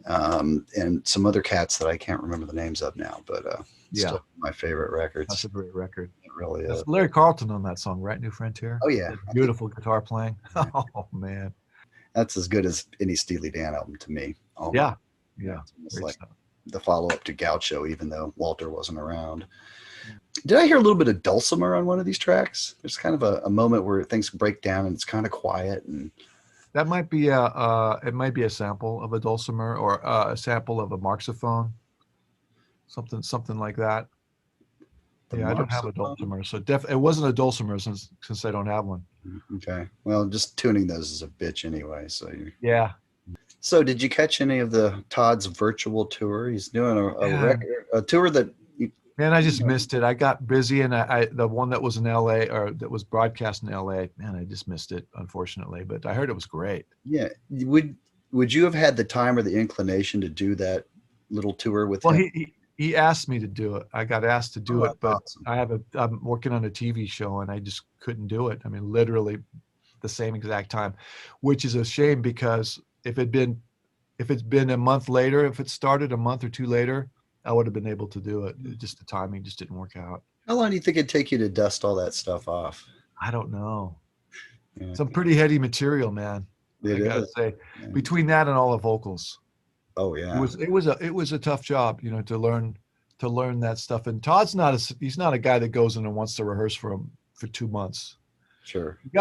and some other cats that I can't remember the names of now, but yeah. still my favorite records. That's a great record. It really That's is. Larry Carlton on that song, right? New Frontier. Oh yeah. That beautiful guitar playing. Yeah. Oh man. That's as good as any Steely Dan album to me. Yeah. Yeah. It's like the follow-up to Gaucho, even though Walter wasn't around. Did I hear a little bit of dulcimer on one of these tracks? There's kind of a moment where things break down and it's kind of quiet, and that might be it might be a sample of a dulcimer or a sample of a marxophone, something like that. Yeah, I don't have a dulcimer, so it wasn't a dulcimer since I don't have one. Okay, well, just tuning those is a bitch anyway. So yeah. So did you catch any of the Todd's virtual tour? He's doing a tour that. Man, I just missed it. I got busy, and I the one that was in LA or that was broadcast in LA. Man, I just missed it, unfortunately. But I heard it was great. Yeah, would you have had the time or the inclination to do that little tour with him? Well, he asked me to do it. I got asked to do it, but awesome. I'm working on a TV show, and I just couldn't do it. I mean, literally the same exact time, which is a shame because if it's been a month later, if it started a month or two later, I would have been able to do it. Just the timing just didn't work out. How long do you think it'd take you to dust all that stuff off? I don't know. Yeah. Some pretty heady material, man. I gotta say, between that and all the vocals. Oh yeah. It was a tough job, you know, to learn that stuff. And Todd's he's not a guy that goes in and wants to rehearse for 2 months. Sure. You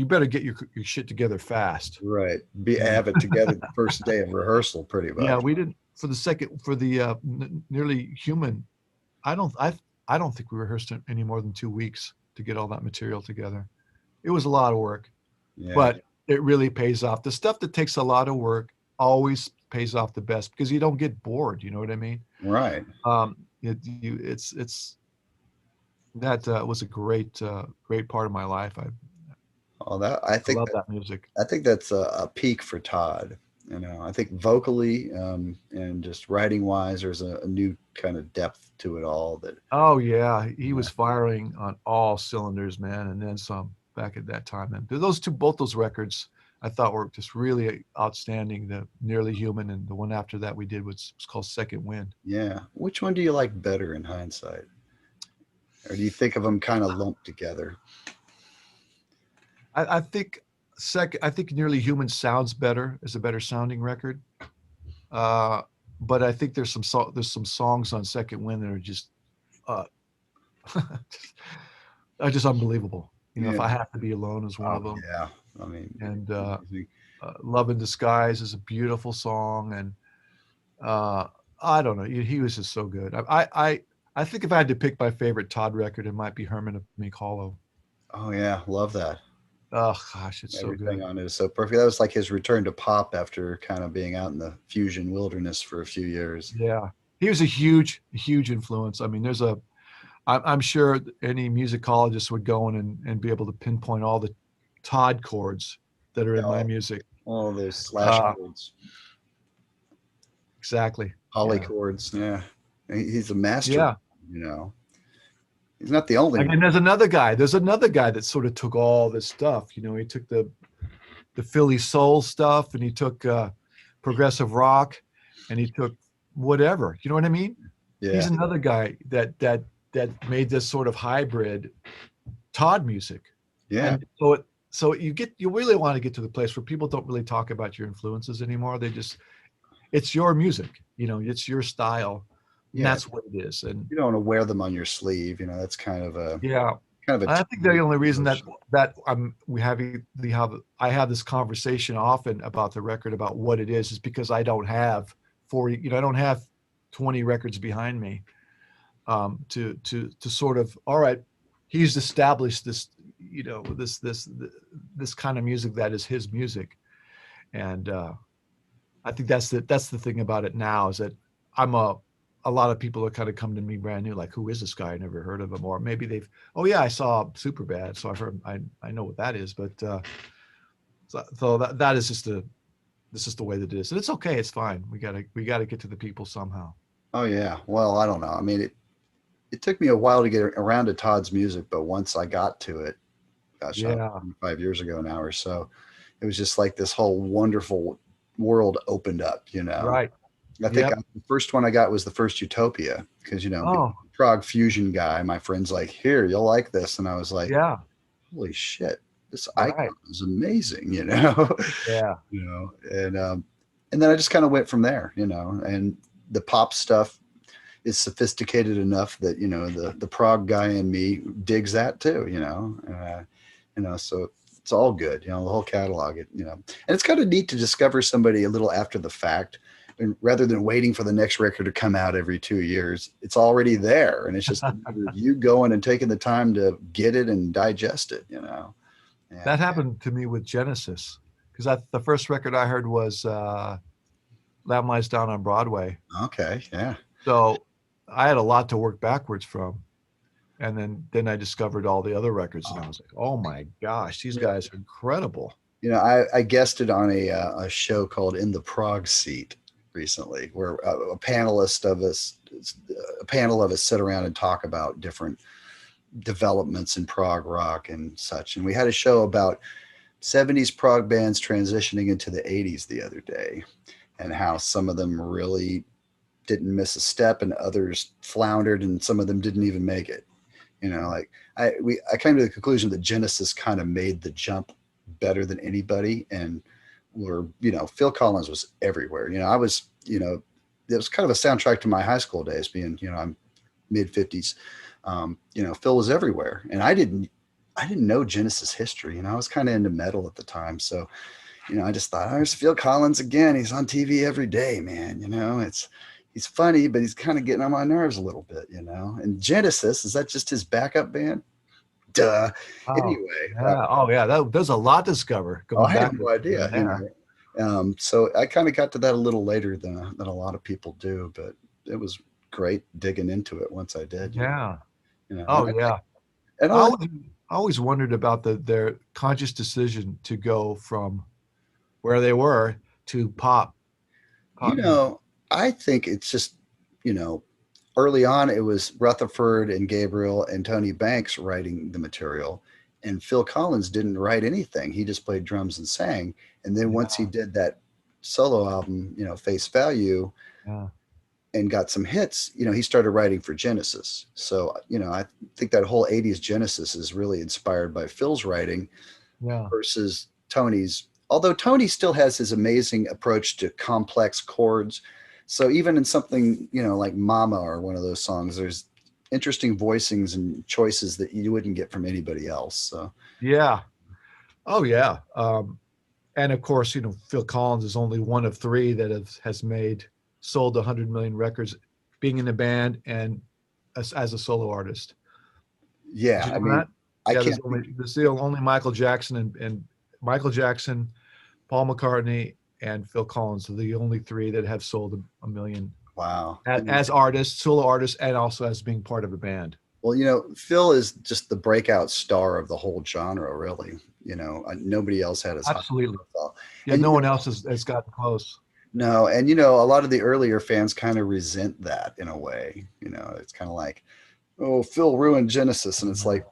better get your shit together fast. Right. Have it together the first day of rehearsal, pretty much. Yeah, we didn't for the Nearly Human. I don't think we rehearsed any more than 2 weeks to get all that material together. It was a lot of work, but it really pays off. The stuff that takes a lot of work always pays off the best because you don't get bored. You know what I mean? Right. That was a great part of my life. I love that music. I think that's a peak for Todd. You know, I think vocally and just writing wise, there's a new kind of depth to it all. Oh yeah, he was firing on all cylinders, man, and then some back at that time. And both those records, I thought were just really outstanding. The Nearly Human and the one after that we did was called Second Wind. Yeah, which one do you like better in hindsight, or do you think of them kind of lumped together? I think Nearly Human sounds better, is a better sounding record. But I think there's some songs on Second Wind that are just just unbelievable. You know, If I Have to Be Alone is one of them. Yeah, I mean, and Love in Disguise is a beautiful song, and I don't know, he was just so good. I think if I had to pick my favorite Todd record, it might be Herman of Meek Hollow. Oh yeah, love that. Oh gosh, it's so good. Everything on it is so perfect. That was like his return to pop after kind of being out in the fusion wilderness for a few years. Yeah, he was a huge influence. I mean, I'm sure any musicologist would go in and be able to pinpoint all the Todd chords that are in my music. All those slash chords. Exactly. Poly chords. Yeah, he's a master. Yeah. You know. He's not the only one. And there's another guy that sort of took all this stuff. You know, he took the Philly soul stuff, and he took progressive rock, and he took whatever. You know what I mean? Yeah. He's another guy that made this sort of hybrid Todd music. Yeah. And so you really want to get to the place where people don't really talk about your influences anymore. It's your music. You know, it's your style. Yeah, that's what it is, and you don't want to wear them on your sleeve. You know, that's kind of a I think the only reason that I have this conversation often about the record about what it is because I don't have 40. You know, I don't have 20 records behind me to sort of, all right, he's established this. You know, this kind of music that is his music, and I think that's the thing about it now, is that a lot of people are kind of come to me brand new, like, who is this guy? I never heard of him. Or maybe oh yeah, I saw Superbad, so I've heard, I know what that is. But so that is just this is the way that it is. And it's okay, it's fine. We gotta get to the people somehow. Oh yeah. Well, I don't know. I mean, it took me a while to get around to Todd's music, but once I got to it, gosh, Yeah. 5 years ago now or so, it was just like this whole wonderful world opened up, Right. I think the first one I got was the first Utopia, because, Oh, prog fusion guy, my friend's like, here, you'll like this. And I was like, yeah. holy shit, this Right. icon is amazing, Yeah. And then I just kind of went from there, and the pop stuff is sophisticated enough that, the prog guy in me digs that too, so it's all good, the whole catalog, and it's kind of neat to discover somebody a little after the fact, and rather than waiting for the next record to come out every 2 years, it's already there. And it's just you going and taking the time to get it and digest it, And, That happened to me with Genesis, because the first record I heard was Lamb Lies Down on Broadway. Okay, yeah. So I had a lot to work backwards from. And then I discovered all the other records, and I was like, oh my gosh, these guys are incredible. I guested on a show called In the Prog Seat recently, where a panel of us sit around and talk about different developments in prog rock and such. And we had a show about 70s prog bands transitioning into the 80s the other day, and how some of them really didn't miss a step and others floundered, and some of them didn't even make it. I came to the conclusion that Genesis kind of made the jump better than anybody, and Phil Collins was everywhere. I was, it was kind of a soundtrack to my high school days, being, I'm mid-50s. Phil was everywhere, and I didn't know Genesis history. I was kind of into metal at the time, so I just thought, there's Phil Collins again. He's on TV every day, man. He's funny, but he's kind of getting on my nerves a little bit, And Genesis, is that just his backup band? Duh. Oh, anyway. Yeah. There's a lot to discover. I had no idea. So I kind of got to that a little later than a lot of people do, but it was great digging into it once I did. Yeah. Yeah. And I always wondered about their conscious decision to go from where they were to pop. I think it's just, early on it was Rutherford and Gabriel and Tony Banks writing the material, and Phil Collins didn't write anything. He just played drums and sang. And then once he did that solo album, Face Value, and got some hits, he started writing for Genesis. So, I think that whole 80s Genesis is really inspired by Phil's writing versus Tony's. Although Tony still has his amazing approach to complex chords. So even in something, like Mama or one of those songs, there's interesting voicings and choices that you wouldn't get from anybody else. So yeah. Oh yeah. And of course, Phil Collins is only one of three that has sold 100 million records, being in a band and as a solo artist. Yeah. I mean, there's only Michael Jackson and Michael Jackson, Paul McCartney, and Phil Collins are the only three that have sold a million. Wow. As artists, solo artists, and also as being part of a band. Well, Phil is just the breakout star of the whole genre, really. Nobody else had as absolutely. Yeah, no one else has gotten close. No, and a lot of the earlier fans kind of resent that in a way. It's kind of like, oh, Phil ruined Genesis, and it's like,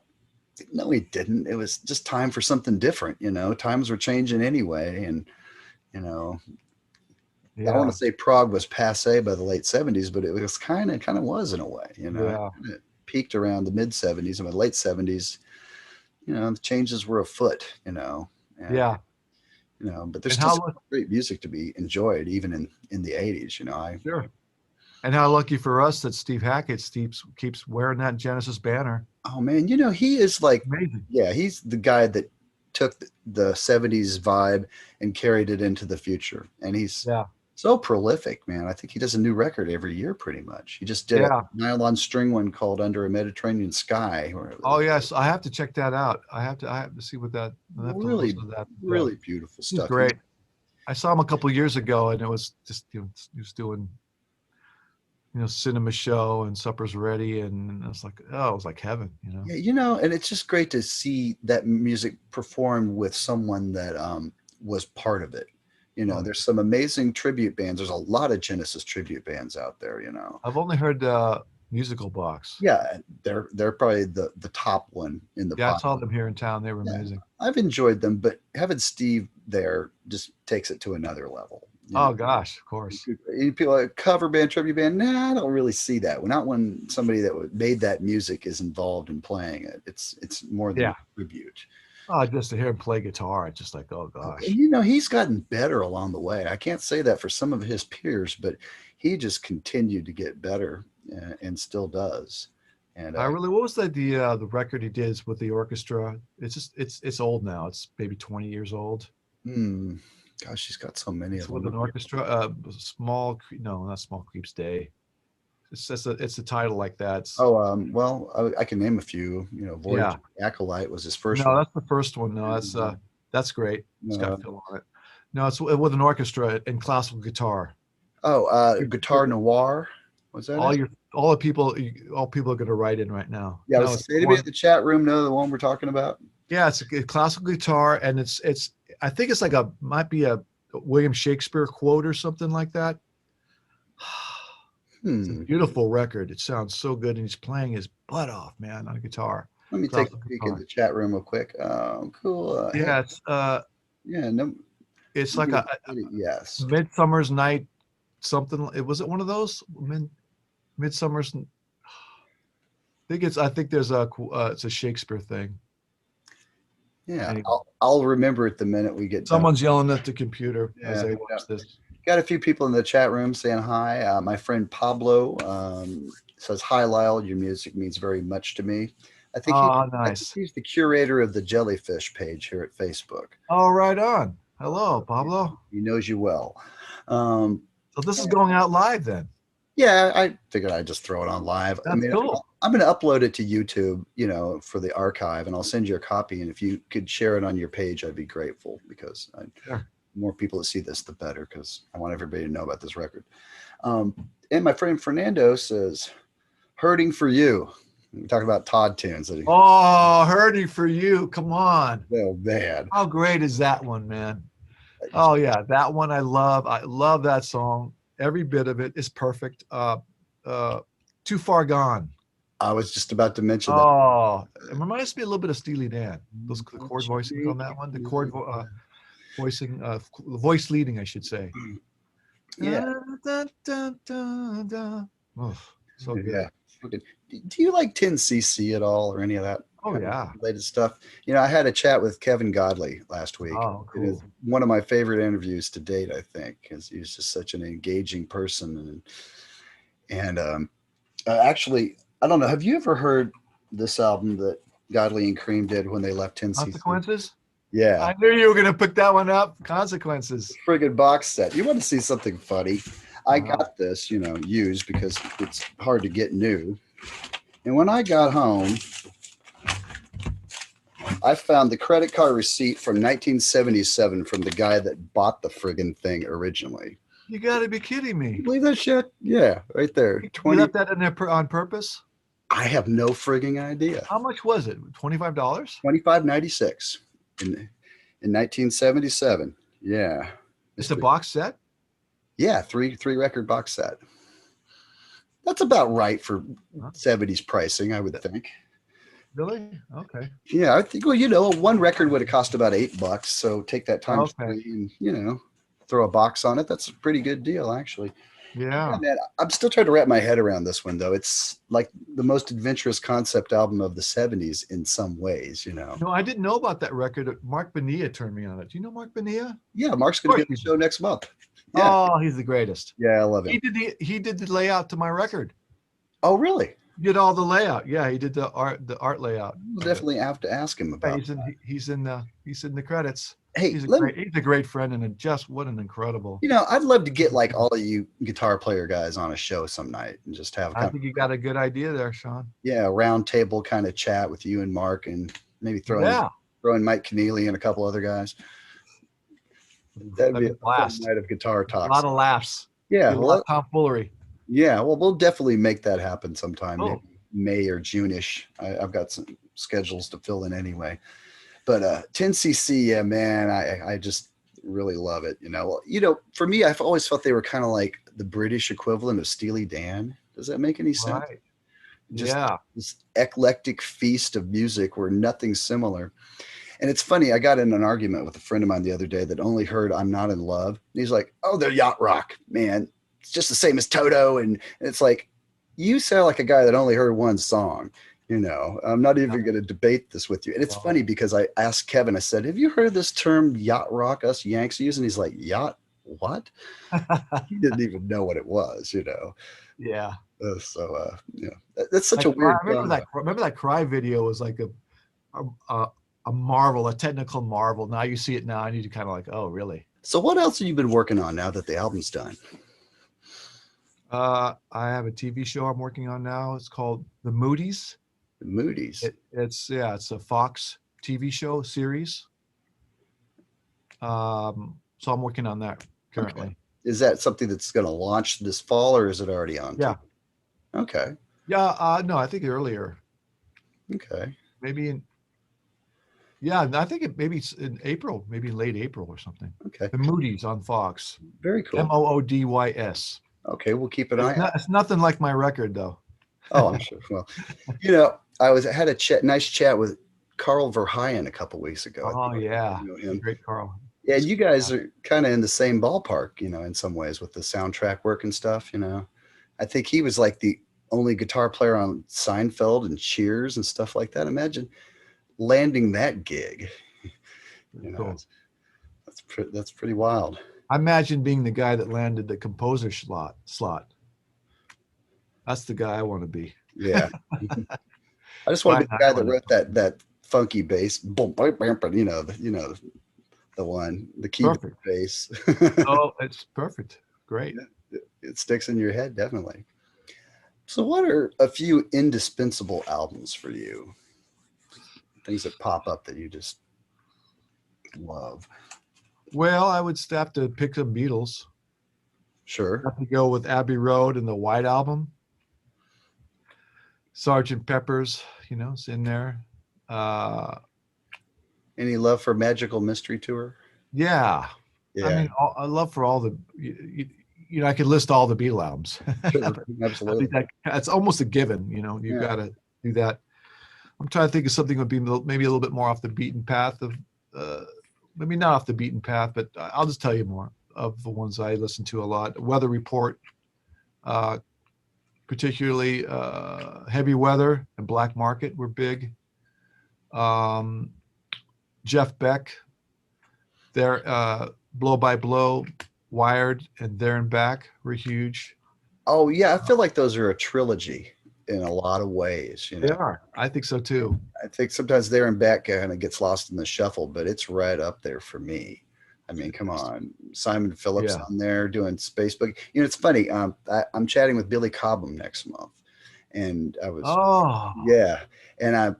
no, he didn't. It was just time for something different. Times were changing anyway, and I don't want to say prog was passe by the late 70s, but it was kind of was in a way. It peaked around the mid 70s, and by the late 70s, the changes were afoot. But there's still great music to be enjoyed even in the 80s. Sure. And how lucky for us that Steve Hackett keeps wearing that Genesis banner. Oh man, he is like amazing. Yeah, he's the guy that took the 70s vibe and carried it into the future. And he's so prolific, man. I think he does a new record every year pretty much. He just did a nylon string one called Under a Mediterranean Sky. Oh yes, I have to check that out. I have to see what that really beautiful stuff. Great. I saw him a couple of years ago, and it was just, he was doing, cinema show and supper's ready, and I was like, oh, it was like heaven, Yeah, and it's just great to see that music performed with someone that was part of it. There's some amazing tribute bands. There's a lot of Genesis tribute bands out there. I've only heard Musical Box. Yeah, they're probably the top one in the. Yeah, I saw them here in town. They were amazing. I've enjoyed them, but having Steve there just takes it to another level. Oh gosh, of course. People like cover band, tribute band. Nah, I don't really see that. Not when somebody that made that music is involved in playing it. It's more than a tribute. Oh, just to hear him play guitar, it's just like, oh gosh. And he's gotten better along the way. I can't say that for some of his peers, but he just continued to get better and still does. And what was the record he did with the orchestra? It's just it's old now. It's maybe 20 years old. Gosh, he's got so many of them. With an orchestra, not Small Creeps Day. It's a title like that. Well, I can name a few. Voyage Acolyte was his first. No, that's the first one. No, that's great. It's got Phil on it. No, it's with an orchestra and classical guitar. Guitar Noir. Was that all people are going to write in right now? Yeah, does anybody in the chat room know the one we're talking about? Yeah, it's a classical guitar, and it's I think it's might be a William Shakespeare quote or something like that. It's a beautiful record. It sounds so good, and he's playing his butt off, man, on a guitar. Let me take a peek in the chat room real quick. Cool. It's like a Midsummer's Night something. Was it one of those Midsummer's? I think there's it's a Shakespeare thing. Yeah, anyway. I'll remember it the minute we get. Someone's yelling at the computer as they watch this. Got a few people in the chat room saying hi. My friend Pablo says, hi, Lyle. Your music means very much to me. I think he's the curator of the Jellyfish page here at Facebook. Oh, right on. Hello, Pablo. He knows you well. So this is going out live then? Yeah, I figured I'd just throw it on live. That's cool. I'm going to upload it to YouTube, for the archive, and I'll send you a copy. And if you could share it on your page, I'd be grateful, because more people that see this, the better, because I want everybody to know about this record. And my friend Fernando says, hurting for you. We talk about Todd tunes. Hurting for you. Come on. Oh, man. How great is that one, man? Oh, yeah. That one I love. I love that song. Every bit of it is perfect. Too Far Gone. I was just about to mention that. Oh, it reminds me a little bit of Steely Dan. The chord voicing on that one. The chord voicing, voice leading, I should say. Yeah. Oh, so good. Yeah. Do you like 10cc at all, or any of that? Oh, yeah. Related stuff. I had a chat with Kevin Godley last week. Oh, cool. It is one of my favorite interviews to date, I think, because he's just such an engaging person. And actually, I don't know. Have you ever heard this album that Godley and Cream did when they left 10cc? Consequences? Yeah. I knew you were going to pick that one up. Consequences. Friggin' box set. You want to see something funny? I got this, used, because it's hard to get new. And when I got home, I found the credit card receipt from 1977 from the guy that bought the friggin' thing originally. You got to be kidding me. You believe that shit? Yeah, right there. You left that in there on purpose? I have no frigging idea. How much was it? $25? $25.96 in 1977. Yeah. It's a box set? Yeah, three record box set. That's about right for 70s pricing, I would think. Really? Okay. Yeah, I think, one record would have cost about $8. So take that times three and, throw a box on it. That's a pretty good deal, actually. Yeah. Man, I'm still trying to wrap my head around this one, though. It's like the most adventurous concept album of the 70s in some ways, No, I didn't know about that record. Mark Bonilla turned me on it. Do you know Mark Bonilla? Yeah, Mark's going to be on the show next month. Yeah. Oh, he's the greatest. Yeah, I love it. He did the layout to my record. Oh, really? He did all the layout. Yeah, he did the art layout. We'll definitely have to ask him about that. He's in the credits. Hey, he's a great friend, and what an incredible. I'd love to get like all of you guitar player guys on a show some night and just have. I think you got a good idea there, Sean. Yeah, a round table kind of chat with you and Mark, and maybe throw in Mike Keneally and a couple other guys. That'd be a fun night of guitar A talks. lot of laughs. Yeah, a lot of tomfoolery. Yeah, well, we'll definitely make that happen sometime, Oh. maybe May or June-ish. I've got some schedules to fill in anyway. But 10cc, yeah, man, I just really love it. For me, I've always felt they were kind of like the British equivalent of Steely Dan. Does that make any sense? Right. Just this eclectic feast of music where nothing's similar. And it's funny, I got in an argument with a friend of mine the other day that only heard I'm Not in Love. And he's like, oh, they're yacht rock, man. It's just the same as Toto. And it's like, you sound like a guy that only heard one song. I'm not even going to debate this with you. And it's funny because I asked Kevin, I said, have you heard of this term yacht rock us Yanks use? And he's like, yacht what? He didn't even know what it was, Yeah. That's such a weird. Remember that Cry video was like a marvel, a technical marvel. Now you see it now and you kind of like, oh, really? So what else have you been working on now that the album's done? I have a TV show I'm working on now. It's called The Moody's. The Moody's. It's a Fox TV show series. So I'm working on that currently. Okay. Is that something that's going to launch this fall, or is it already on? Yeah. Okay. Yeah. No, I think earlier. Okay. Maybe I think maybe it's in April, maybe late April or something. Okay. The Moody's on Fox. Very cool. Moodys. Okay, we'll keep an eye on it. It's nothing like my record, though. Oh, I'm sure. Well, I had a nice chat with Carl Verheyen a couple weeks ago. Oh, yeah. Him. Great Carl. Yeah, you guys are kind of in the same ballpark, in some ways with the soundtrack work and stuff, I think he was like the only guitar player on Seinfeld and Cheers and stuff like that. Imagine landing that gig. Cool. That's pretty wild. I imagine being the guy that landed the composer slot. That's the guy I want to be. Yeah. I just want to be the guy that wrote that funky bass. Boom, the one, the key bass. Oh, it's perfect. Great. It sticks in your head, definitely. So what are a few indispensable albums for you? Things that pop up that you just love. Well, I would have to pick some Beatles. Sure. I have to go with Abbey Road and the White Album. Sgt. Pepper's, it's in there. Any love for Magical Mystery Tour? Yeah. I mean, I love for all the, I could list all the Beatle albums. Sure, absolutely. That's almost a given, you've got to do that. I'm trying to think of something that would be maybe a little bit more off the beaten path of, maybe not off the beaten path, but I'll just tell you more of the ones I listen to a lot. Weather Report, particularly Heavy Weather and Black Market were big. Jeff Beck, their Blow by Blow, Wired, and There and Back were huge. Oh yeah, I feel like those are a trilogy in a lot of ways. They are. I think so too. I think sometimes There and Back kind of gets lost in the shuffle, but it's right up there for me. I mean, come on, Simon Phillips on there doing Space Boogie. It's funny. I'm chatting with Billy Cobham next month, and I was and I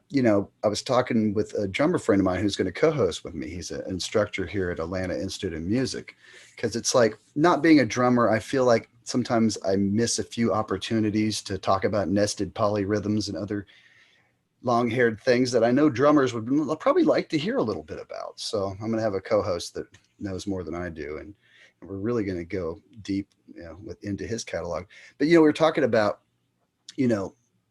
was talking with a drummer friend of mine who's going to co-host with me. He's an instructor here at Atlanta Institute of Music, because it's like, not being a drummer, I feel like sometimes I miss a few opportunities to talk about nested polyrhythms and other long-haired things that I know drummers would probably like to hear a little bit about. So I'm going to have a co-host that knows more than I do, and we're really going to go deep into his catalog. But we were talking about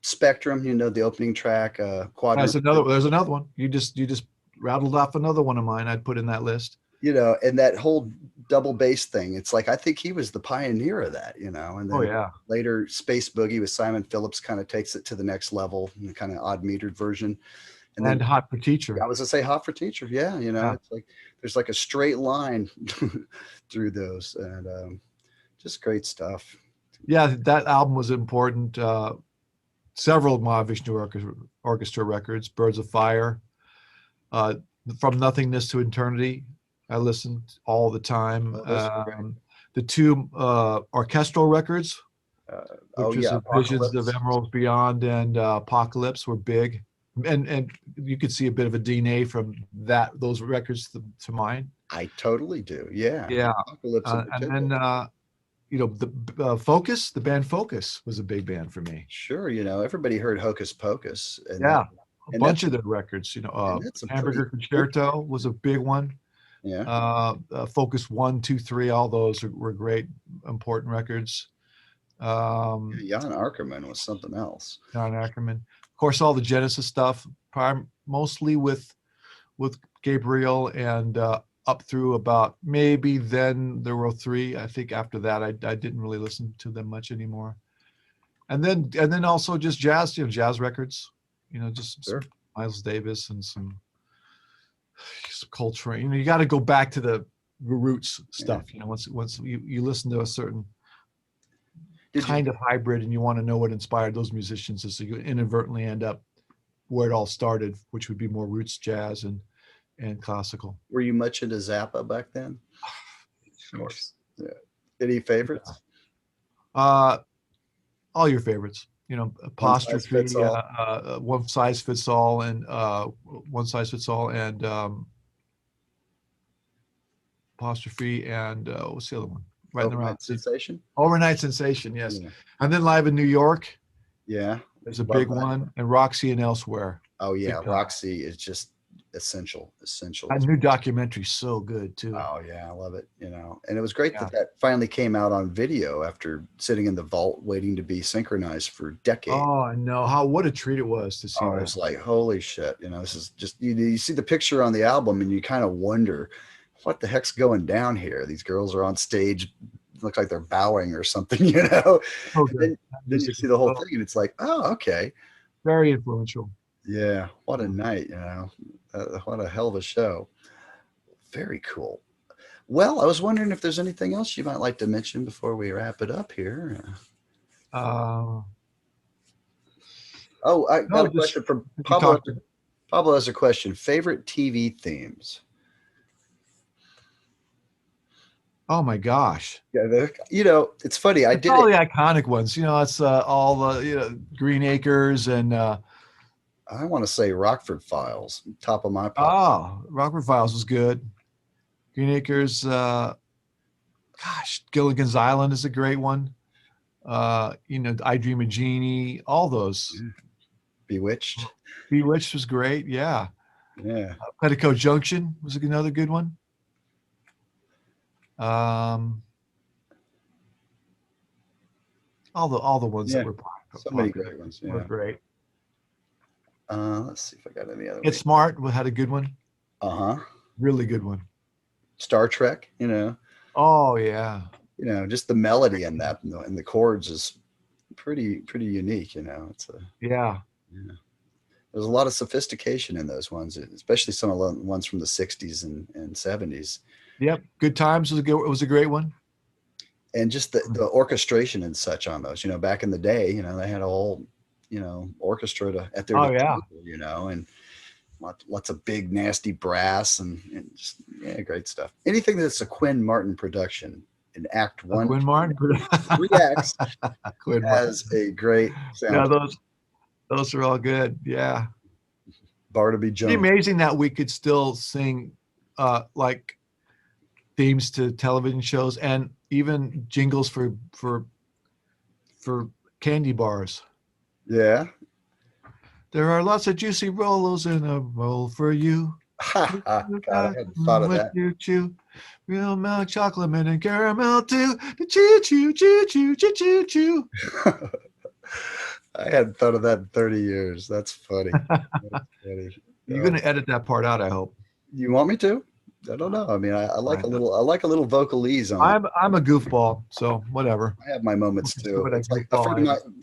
Spectrum, the opening track, Quadrant. There's another one. You just rattled off another one of mine I'd put in that list. And that whole double bass thing, it's like, I think he was the pioneer of that, and then later Space Boogie with Simon Phillips kind of takes it to the next level, in a kind of odd metered version. And then Hot for Teacher. I was gonna say Hot for Teacher. Yeah. It's like, there's like a straight line through those, and just great stuff. Yeah. That album was important. Several Mahavishnu Orchestra records, Birds of Fire, From Nothingness to Eternity. I listened all the time. The two orchestral records, which is Visions of Emeralds Beyond and Apocalypse, were big, and you could see a bit of a DNA from those records to mine. I totally do. Yeah. Yeah. Apocalypse in And particular. then, you know, the Focus, the band Focus was a big band for me. Sure. You know, everybody heard Hocus Pocus, Yeah. A and bunch of their records, you and know, that's a pretty Hamburger Concerto was a big one. yeah. Focus 1, 2, 3, all those were great, important records. Yeah, Jan Ackerman was something else. John Ackerman, of course, all the Genesis stuff, mostly with Gabriel, and up through about maybe then there were 3. I think after that, I didn't really listen to them much anymore. And then also just jazz, you know, jazz records, you know, just Sure. some Miles Davis and some Coltrane. You know, you got to go back to the roots stuff. Yeah. You know, once you listen to a certain kind of hybrid and you want to know what inspired those musicians, so you inadvertently end up where it all started, which would be more roots jazz and classical. Were you much into Zappa back then? Of course. Yeah. Any favorites? All your favorites. You know, Apostrophe, One Size Fits All, and One Size Fits All, and Apostrophe, and what's the other one? Right in the Overnight Sensation. Overnight Sensation, yes. Yeah. And then Live in New York. Yeah, there's a big one, and Roxy and Elsewhere. Oh yeah, Roxy is just essential. That new documentary is so good too. Oh yeah, I love it. You know, and it was great that finally came out on video after sitting in the vault waiting to be synchronized for decades. Oh, I know what a treat it was to see. Oh, it was like, holy shit! You know, this is just you see the picture on the album and you kind of wonder what the heck's going down here. These girls are on stage, looks like they're bowing or something, you know. Oh, then you see the whole thing and it's like, oh, okay. Very influential. Yeah, what a night, you know. What a hell of a show. Very cool. Well, I was wondering if there's anything else you might like to mention before we wrap it up here. I got a question from Pablo. Pablo has a question. Favorite TV themes? Oh my gosh! Yeah, you know, it's funny. I did all the iconic ones. You know, it's all the Green Acres and. I want to say Rockford Files, top of my pile. Oh, Rockford Files was good. Green Acres, Gilligan's Island is a great one. You know, I Dream of Jeannie, all those. Bewitched. Bewitched was great, yeah. Yeah. Petticoat Junction was another good one. All the ones that were popular. So many great ones. Yeah. Were great. Let's see if I got any other. Get Smart had a good one. Really good one. Star Trek, you know. Oh yeah. You know, just the melody in that and the chords is pretty unique. You know, it's a yeah. There's a lot of sophistication in those ones, especially some of the ones from the '60s and '70s. Yep, Good Times was a great one. And just the orchestration and such on those. You know, back in the day, you know, they had a whole orchestra at their table, you know, and lots of big nasty brass and just great stuff. Anything that's a Quinn Martin production in Act 1, Quinn Martin 3 acts has a great sound. Yeah, those are all good. Yeah, Barnaby Jones. It's amazing that we could still sing like themes to television shows and even jingles for candy bars. Yeah. There are lots of juicy Rolos in a roll for you. God, I hadn't thought of that. You chew. Real milk, chocolate, mint, and caramel too. Choo choo choo choo choo choo choo. I hadn't thought of that in 30 years. That's funny. That's funny. You're gonna edit that part out, I hope. You want me to? I don't know. I mean, I like a little vocalese on it. I'm a goofball, so whatever. I have my moments too. It's like a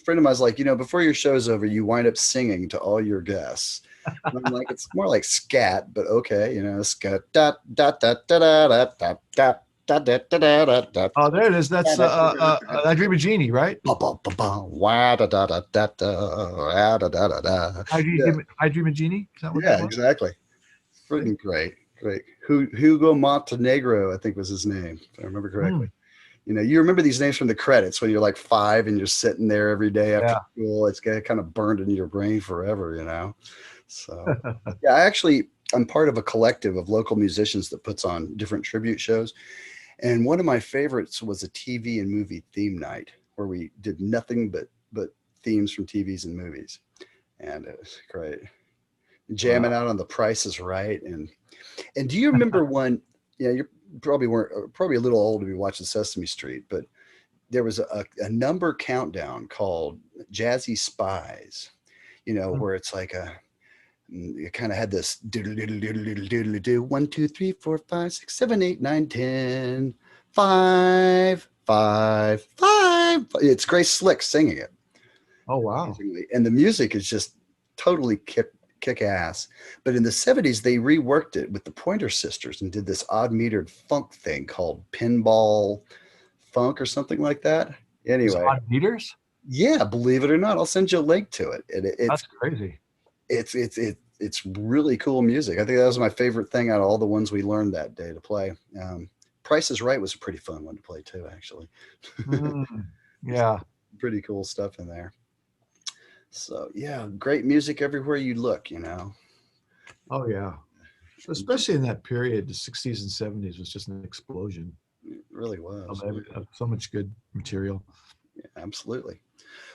friend of mine's like, you know, before your show's over, you wind up singing to all your guests. And I'm like, it's more like scat, but okay, you know, scat da da da da da da da da da da da da da. Oh, there it is. That's I Dream of Jeannie, right? I Dream of Jeannie. Is that what yeah, exactly. Freaking great. Great. Hugo Montenegro, I think was his name, if I remember correctly. You know, you remember these names from the credits when you're like 5 and you're sitting there every day after school. It's kind of burned into your brain forever, you know. So yeah, I'm part of a collective of local musicians that puts on different tribute shows. And one of my favorites was a TV and movie theme night where we did nothing but themes from TVs and movies. And it was great. Jamming out on The Price is Right. And do you remember one? Yeah, you probably weren't probably a little old to be watching Sesame Street, but there was a number countdown called Jazzy Spies, where it's like you kind of had this doodle doodle doodle doodle doodle do 1 2 3 4 5 6 7 8 9 10 5 5 5. It's Grace Slick singing it. Oh wow! And the music is just totally kick ass. But in the 70s, they reworked it with the Pointer Sisters and did this odd metered funk thing called pinball funk or something like that. Anyway, odd meters. Yeah, believe it or not, I'll send you a link to it. That's crazy. It's really cool music. I think that was my favorite thing out of all the ones we learned that day to play. Price is Right was a pretty fun one to play too, actually. Yeah, pretty cool stuff in there. So yeah, great music everywhere you look. Oh yeah, especially in that period, the 60s and 70s was just an explosion. It really was. Of so much good material. Yeah, absolutely.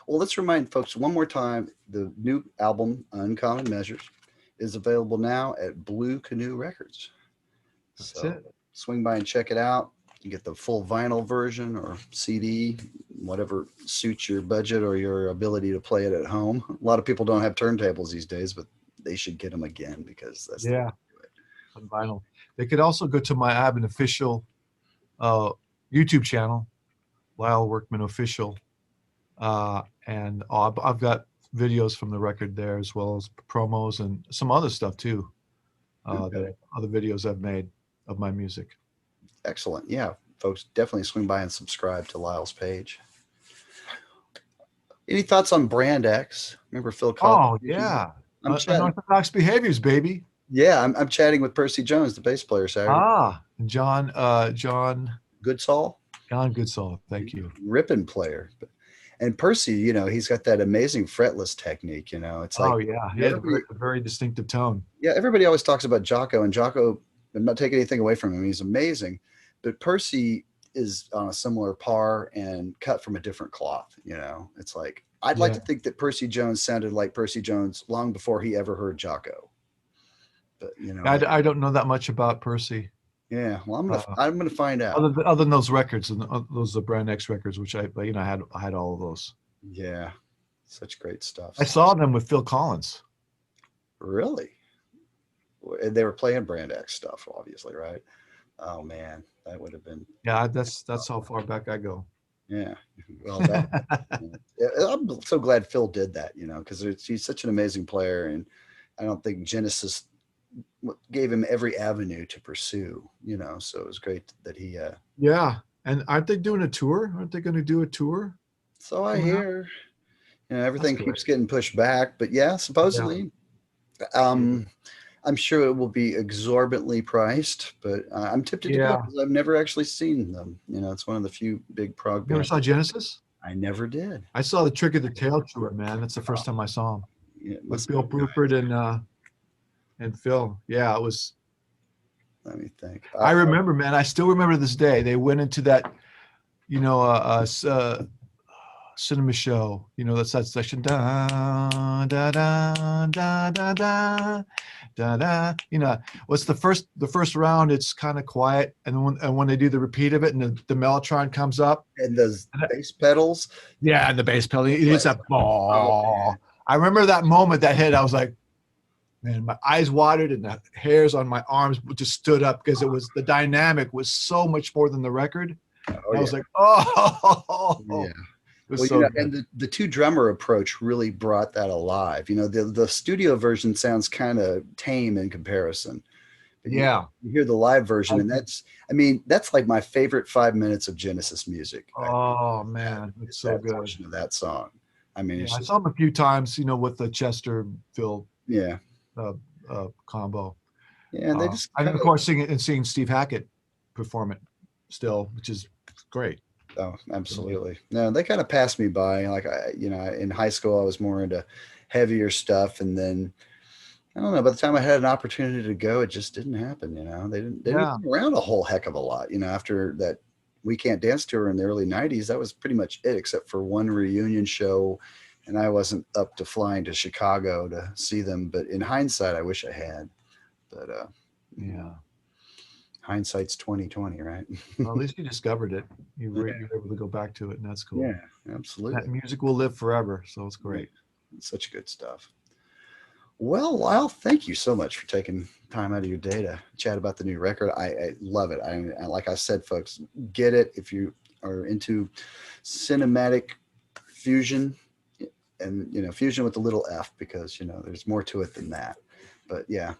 Well, let's remind folks one more time, the new album, Uncommon Measures, is available now at Blue Canoe Records. That's it. Swing by and check it out. You get the full vinyl version or CD, whatever suits your budget or your ability to play it at home. A lot of people don't have turntables these days, but they should get them again because that's the way to do it. On vinyl. They could also go to I have an official YouTube channel, Lyle Workman Official. And I've got videos from the record there as well as promos and some other stuff too. Other videos I've made of my music. Excellent. Yeah, folks, definitely swing by and subscribe to Lyle's page. Any thoughts on Brand X? Remember Phil Collins? Oh yeah, Unorthodox Behaviors, baby. Yeah, I'm chatting with Percy Jones, the bass player, Saturday. John Goodsall. John Goodsall, thank you. Ripping player. And Percy, he's got that amazing fretless technique. It's like, he has a very distinctive tone. Yeah, everybody always talks about Jocko, and Jocko, I'm not taking anything away from him. He's amazing, but Percy is on a similar par and cut from a different cloth. It's like I'd like to think that Percy Jones sounded like Percy Jones long before he ever heard Jocko. But I don't know that much about Percy. Yeah, well, I'm gonna find out. Other than those records and those Brand X records, which I had all of those. Yeah, such great stuff. I saw them with Phil Collins. Really? They were playing Brand X stuff, obviously, right? Oh man, that would have been. Yeah, that's how far back I go. Yeah, well, I'm so glad Phil did that, because he's such an amazing player, and I don't think Genesis gave him every avenue to pursue, so it was great that he yeah. And aren't they doing a tour? Aren't they going to do a tour? So I hear. Everything keeps getting pushed back, but yeah, supposedly. I'm sure it will be exorbitantly priced, but I'm tempted to go because I've never actually seen them. It's one of the few big prog bands. You ever saw Genesis? I never did. I saw the Trick of the Tail tour, man. That's the first time I saw him. Yeah, with Bill Bruford and Phil. Yeah, it was. Let me think. I remember, man. I still remember this day. They went into that, cinema show. That's that section. Da da da da da da da da. What's the first round? It's kind of quiet, and when they do the repeat of it, and the mellotron comes up, and the bass pedals. Yeah, and the bass pedal. It is a ball. I remember that moment that hit. I was like, man, my eyes watered and the hairs on my arms just stood up because the dynamic was so much more than the record. I was like, oh, yeah. And the two drummer approach really brought that alive. The studio version sounds kind of tame in comparison. But you hear the live version, and that's like my favorite 5 minutes of Genesis music. Oh man, it's so good. Portion of that song. I saw him a few times, with the Chester Phil. Yeah. Combo. Yeah, and they just and of course seeing Steve Hackett perform it still, which is great. Oh, absolutely. No, they kind of passed me by. Like in high school I was more into heavier stuff, and then I don't know. By the time I had an opportunity to go, it just didn't happen. You know, they didn't Yeah. come around a whole heck of a lot. You know, after that We Can't Dance tour in the early '90s, that was pretty much it, except for one reunion show, and I wasn't up to flying to Chicago to see them. But in hindsight, I wish I had. But Yeah. Hindsight's 2020, right? Well, at least you discovered it. Yeah, You were able to go back to it, and that's cool. yeah, That absolutely. music will live forever, so it's Yeah, great. such good stuff. Well, Lyle, thank you so much for taking time out of your day to chat about the new record. I love it. Like I said, folks, get it if you are into cinematic fusion, and fusion with a little f, because there's more to it than that. But yeah,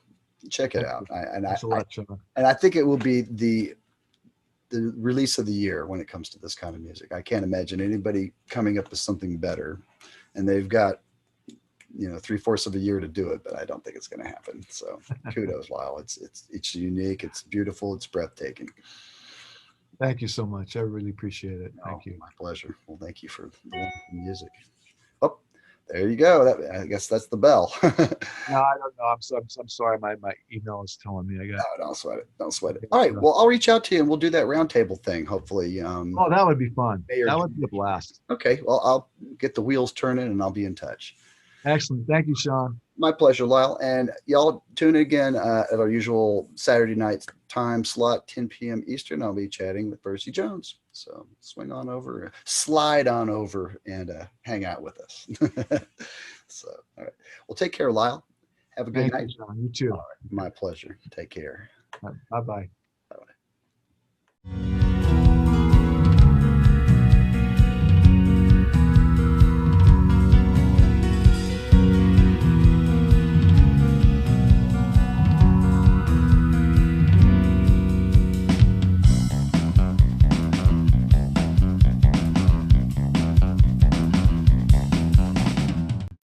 check it Thank out. you. Thanks a lot, Sean. I think it will be the release of the year when it comes to this kind of music. I can't imagine anybody coming up with something better, and they've got 3/4 of a year to do it, but I don't think it's going to happen. So kudos, Lyle. It's unique. It's beautiful. It's breathtaking. Thank you so much. I really appreciate it. Oh, Thank you. my pleasure. Well, thank you for the wonderful music. Oh, there you go. I guess that's the bell. No, I don't know. I'm sorry. My email is telling me I got. No, don't sweat it. Don't sweat it. All right. Well, I'll reach out to you and we'll do that roundtable thing. Hopefully. Oh, that would be fun. May or That would June. be a blast. Okay. Well, I'll get the wheels turning and I'll be in touch. Excellent. Thank you, Sean. My pleasure, Lyle. And y'all tune in again at our usual Saturday night time slot, 10 p.m. Eastern. I'll be chatting with Percy Jones. So swing on over, slide on over, and hang out with us. So, all right. Well, take care, Lyle. Have a good Thank you, night. Sean. You too. All right. My pleasure. Take care. Bye bye. Bye.